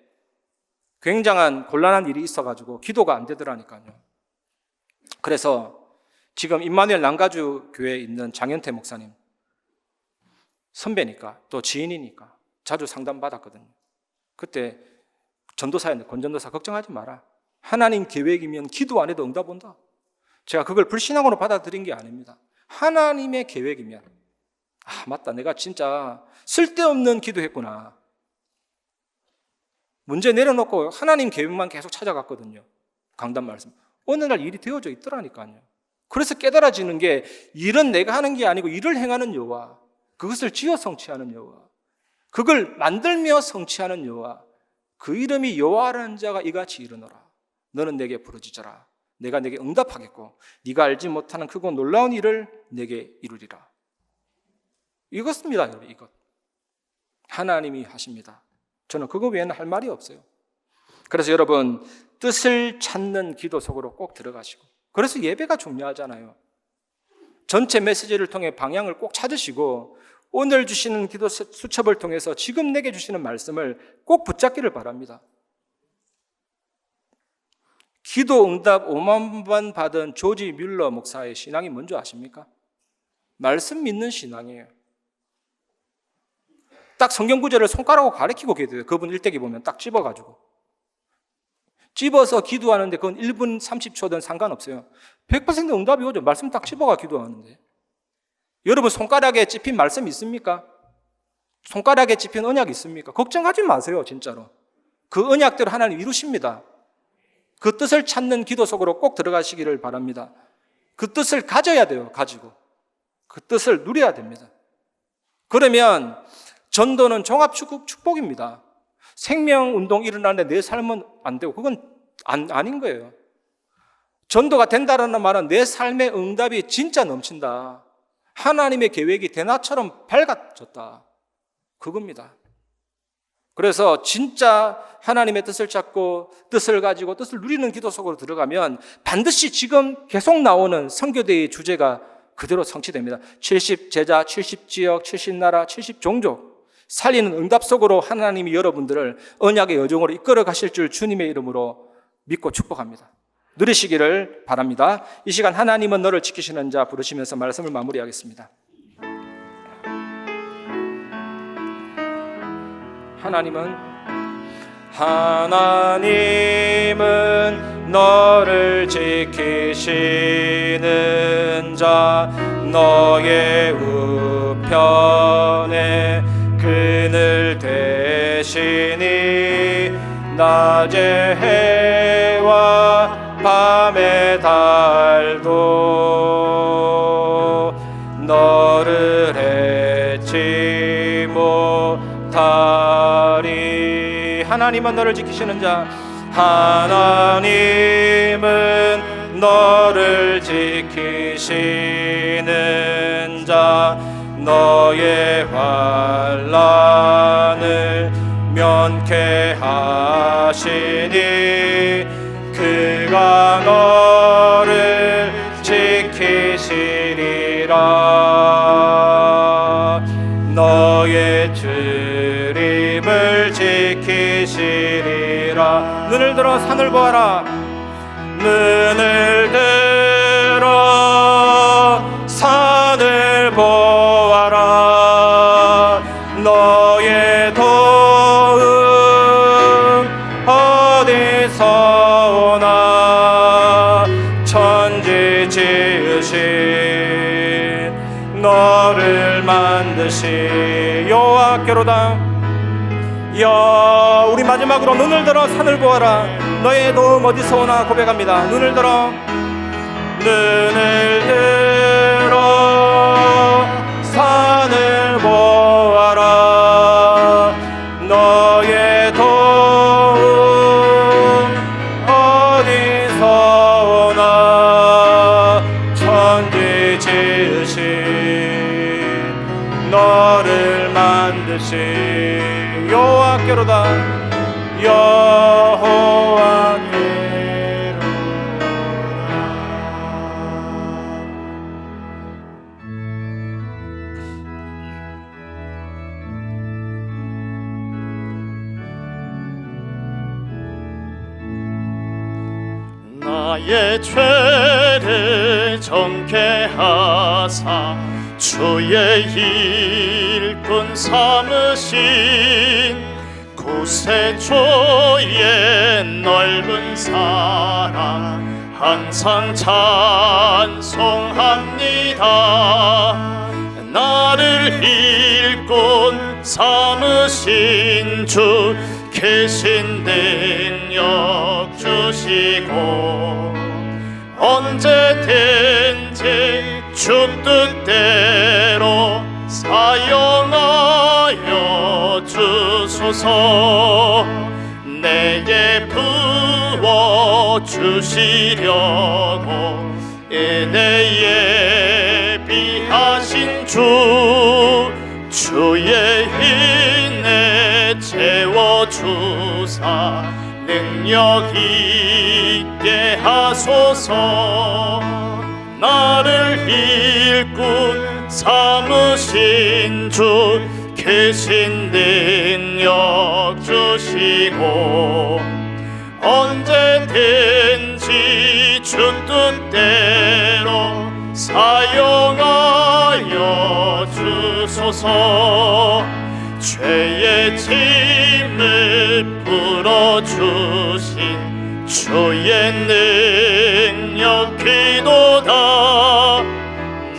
굉장한 곤란한 일이 있어가지고 기도가 안 되더라니까요. 그래서 지금 임마누엘 남가주 교회에 있는 장현태 목사님, 선배니까 또 지인이니까 자주 상담받았거든요. 그때 전도사였는데, 권전도사 걱정하지 마라. 하나님 계획이면 기도 안 해도 응답 온다. 제가 그걸 불신앙으로 받아들인 게 아닙니다. 하나님의 계획이면, 맞다, 내가 진짜 쓸데없는 기도했구나. 문제 내려놓고 하나님 계획만 계속 찾아갔거든요. 강단 말씀. 어느 날 일이 되어져 있더라니까요. 그래서 깨달아지는 게, 일은 내가 하는 게 아니고 일을 행하는 여호와, 그것을 지어 성취하는 여호와, 그걸 만들며 성취하는 여호와, 그 이름이 여호와라는 자가 이같이 이르노라. 너는 내게 부르짖어라. 내가 내게 응답하겠고 네가 알지 못하는 크고 놀라운 일을 내게 이루리라. 이것입니다, 여러분. 이것 하나님이 하십니다. 저는 그거 외에는 할 말이 없어요. 그래서 여러분, 뜻을 찾는 기도 속으로 꼭 들어가시고, 그래서 예배가 중요하잖아요. 전체 메시지를 통해 방향을 꼭 찾으시고, 오늘 주시는 기도 수첩을 통해서 지금 내게 주시는 말씀을 꼭 붙잡기를 바랍니다. 기도 응답 5만 번 받은 조지 뮬러 목사의 신앙이 뭔지 아십니까? 말씀 믿는 신앙이에요. 딱 성경 구절을 손가락으로 가리키고 기도해요. 그분 일대기 보면 딱 집어가지고. 집어서 기도하는데 그건 1분 30초든 상관없어요. 100% 응답이 오죠. 말씀 딱 집어가 기도하는데. 여러분, 손가락에 찝힌 말씀 있습니까? 손가락에 찝힌 언약 있습니까? 걱정하지 마세요, 진짜로. 그 언약대로 하나님 이루십니다. 그 뜻을 찾는 기도 속으로 꼭 들어가시기를 바랍니다. 그 뜻을 가져야 돼요, 가지고. 그 뜻을 누려야 됩니다. 그러면 전도는 종합 축복입니다. 생명운동 일어나는데 내 삶은 안 되고, 그건 아닌 거예요. 전도가 된다는 말은 내 삶의 응답이 진짜 넘친다. 하나님의 계획이 대낮처럼 밝아졌다. 그겁니다. 그래서 진짜 하나님의 뜻을 찾고 뜻을 가지고 뜻을 누리는 기도 속으로 들어가면 반드시 지금 계속 나오는 선교대의 주제가 그대로 성취됩니다. 70제자, 70지역, 70나라, 70종족 살리는 응답 속으로 하나님이 여러분들을 언약의 여정으로 이끌어 가실 줄 주님의 이름으로 믿고 축복합니다. 누리시기를 바랍니다. 이 시간 하나님은 너를 지키시는 자 부르시면서 말씀을 마무리하겠습니다. 하나님은 너를 지키시는 자, 너의 우편에 그늘 되시니 낮의 해와 밤의 달도 너를 해치 못하리. 하나님은 너를 지키시는 자, 하나님은 너를 지키시는 자, 너의 환난을 면케하시니 그가 너를 지키시리라. 너의 주림을 지키시리라. 눈을 들어 산을 보아라. 눈을 들어 산을 보아라. 너의 도움 어디서 오나. 천지 지으신 너를 만드신 여호와께로다. 우리 마지막으로 눈을 들어 산을 보아라. 너의 도움 어디서 오나 고백합니다. 눈을 들어 산을 보아라. 너의 도움 어디서 오나. 천지 지으신 너를 만드신 여호와께로다. 나의 죄를 정케 하사 주의 일꾼 삼으신 구세주의 넓은 사랑 항상 찬송합니다. 나를 일꾼 삼으신 주 계신 능력 주시고 언제든지 주 뜻대로 사용하여 주소서. 내게 부어 주시려고 은혜 예비하신 주의 인내 채워주사 능력 있게 하소서. 나를 일꾼 삼으신 주 계신 능력 주시고 언제든지 주 뜻대로 사용하여 주소서. 죄의 짐을 풀어주신 주의 능력 기도다.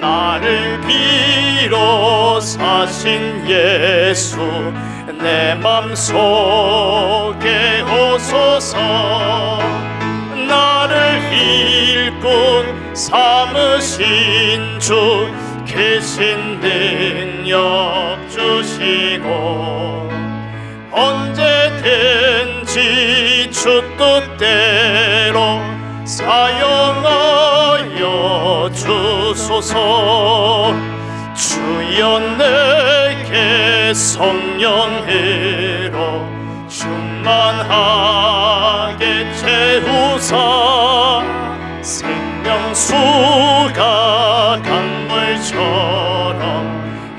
나를 비로 사신 예수 내 맘속에 오소서. 나를 일꾼 삼으신 주 계신 능력 주시고 언제든지 주 뜻대로 사용하여 주소서. 주여 내게 성령으로 충만하게 채우사 생명수가 강물처럼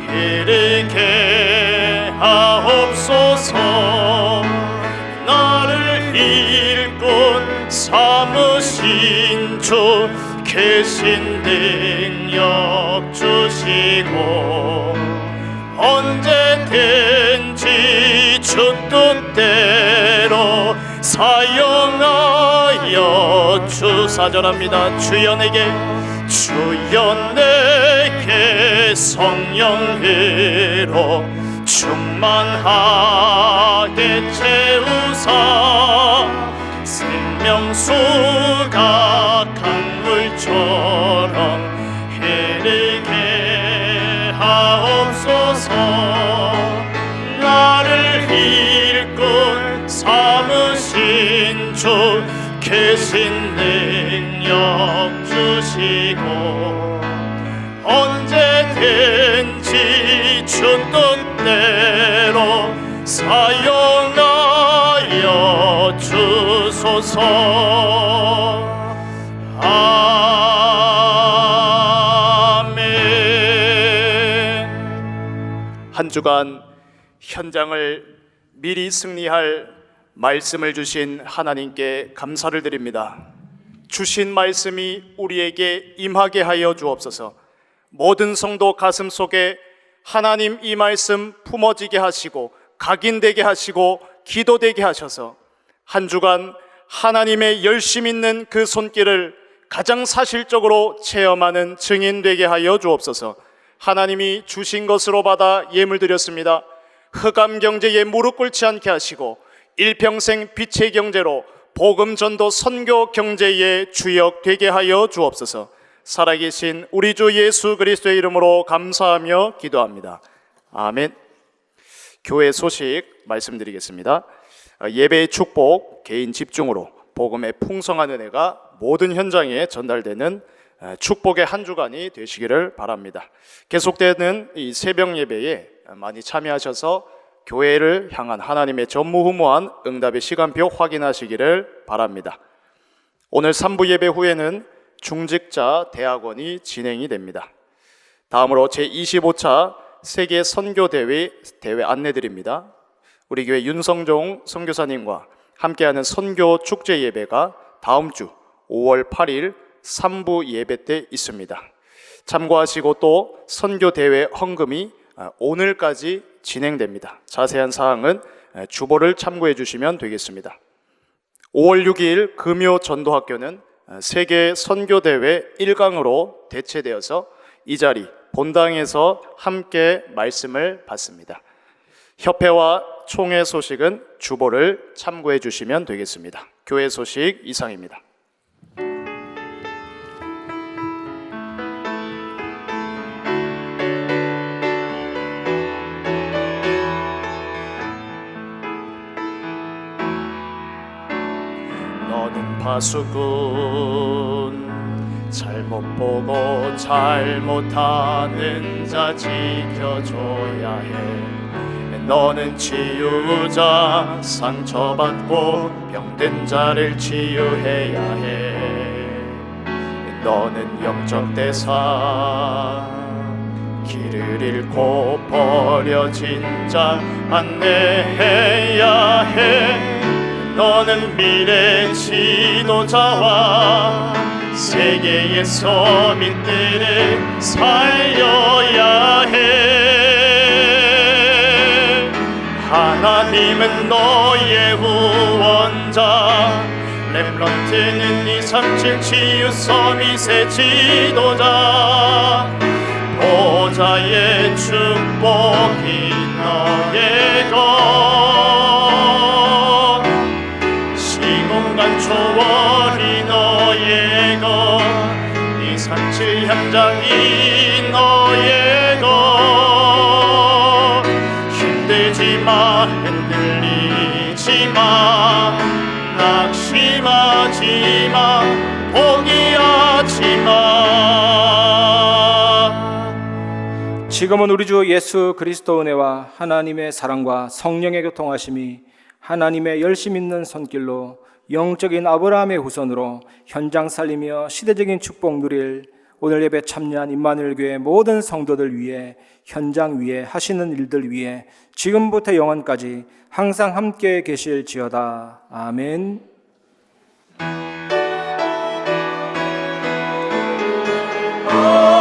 흐르게 하옵소서. 나를 일꾼 삼으신 주 계신 능력 주시고 언제든지 주 하여 주사절합니다. 주여 내게 성령으로 충만하게 채우사 생명수가 강물처럼 흐르게 하옵소서. 나를 일꾼 삼으신 주 계신 능력 주시고 언제든지 주 뜻대로 사용하여 주소서. 아멘. 한 주간 현장을 미리 승리할 말씀을 주신 하나님께 감사를 드립니다. 주신 말씀이 우리에게 임하게 하여 주옵소서. 모든 성도 가슴 속에 하나님 이 말씀 품어지게 하시고 각인되게 하시고 기도되게 하셔서 한 주간 하나님의 열심 있는 그 손길을 가장 사실적으로 체험하는 증인 되게 하여 주옵소서. 하나님이 주신 것으로 받아 예물 드렸습니다. 흑암 경제에 무릎 꿇지 않게 하시고 일평생 빛의 경제로 복음 전도 선교 경제의 주역 되게 하여 주옵소서. 살아계신 우리 주 예수 그리스도의 이름으로 감사하며 기도합니다. 아멘. 교회 소식 말씀드리겠습니다. 예배의 축복, 개인 집중으로 복음의 풍성한 은혜가 모든 현장에 전달되는 축복의 한 주간이 되시기를 바랍니다. 계속되는 이 새벽 예배에 많이 참여하셔서 교회를 향한 하나님의 전무후무한 응답의 시간표 확인하시기를 바랍니다. 오늘 3부 예배 후에는 중직자 대학원이 진행이 됩니다. 다음으로 제25차 세계 선교대회 안내드립니다. 우리 교회 윤성종 선교사님과 함께하는 선교 축제 예배가 다음 주 5월 8일 3부 예배 때 있습니다. 참고하시고 또 선교대회 헌금이 오늘까지 진행됩니다. 자세한 사항은 주보를 참고해 주시면 되겠습니다. 5월 6일 금요 전도학교는 세계 선교대회 1강으로 대체되어서 이 자리 본당에서 함께 말씀을 받습니다. 협회와 총회 소식은 주보를 참고해 주시면 되겠습니다. 교회 소식 이상입니다. 너는 파수꾼 잘못 보고 잘못하는 자 지켜줘야 해. 너는 치유자 상처받고 병든 자를 치유해야 해. 너는 영적 대사 길을 잃고 버려진 자 안내해야 해. 너는 미래 지도자와 세계의 서민들을 살려야 해. 하나님은 너의 후원자, 렘넌트는 237 치유 서밋의 지도자. 보좌의 축복이 너의 것, 시공간 초월이 너의 것, 237 현장이 너의 것. 힘들지 마, 흔들리지 마, 낙심하지 마, 포기하지 마. 지금은 우리 주 예수 그리스도 은혜와 하나님의 사랑과 성령의 교통하심이 하나님의 열심 있는 손길로 영적인 아브라함의 후손으로 현장 살리며 시대적인 축복 누릴 오늘 예배 참여한 임마누엘 교회 모든 성도들 위해, 현장 위에 하시는 일들 위해 지금부터 영원까지 항상 함께 계실지어다. 아멘. 아멘.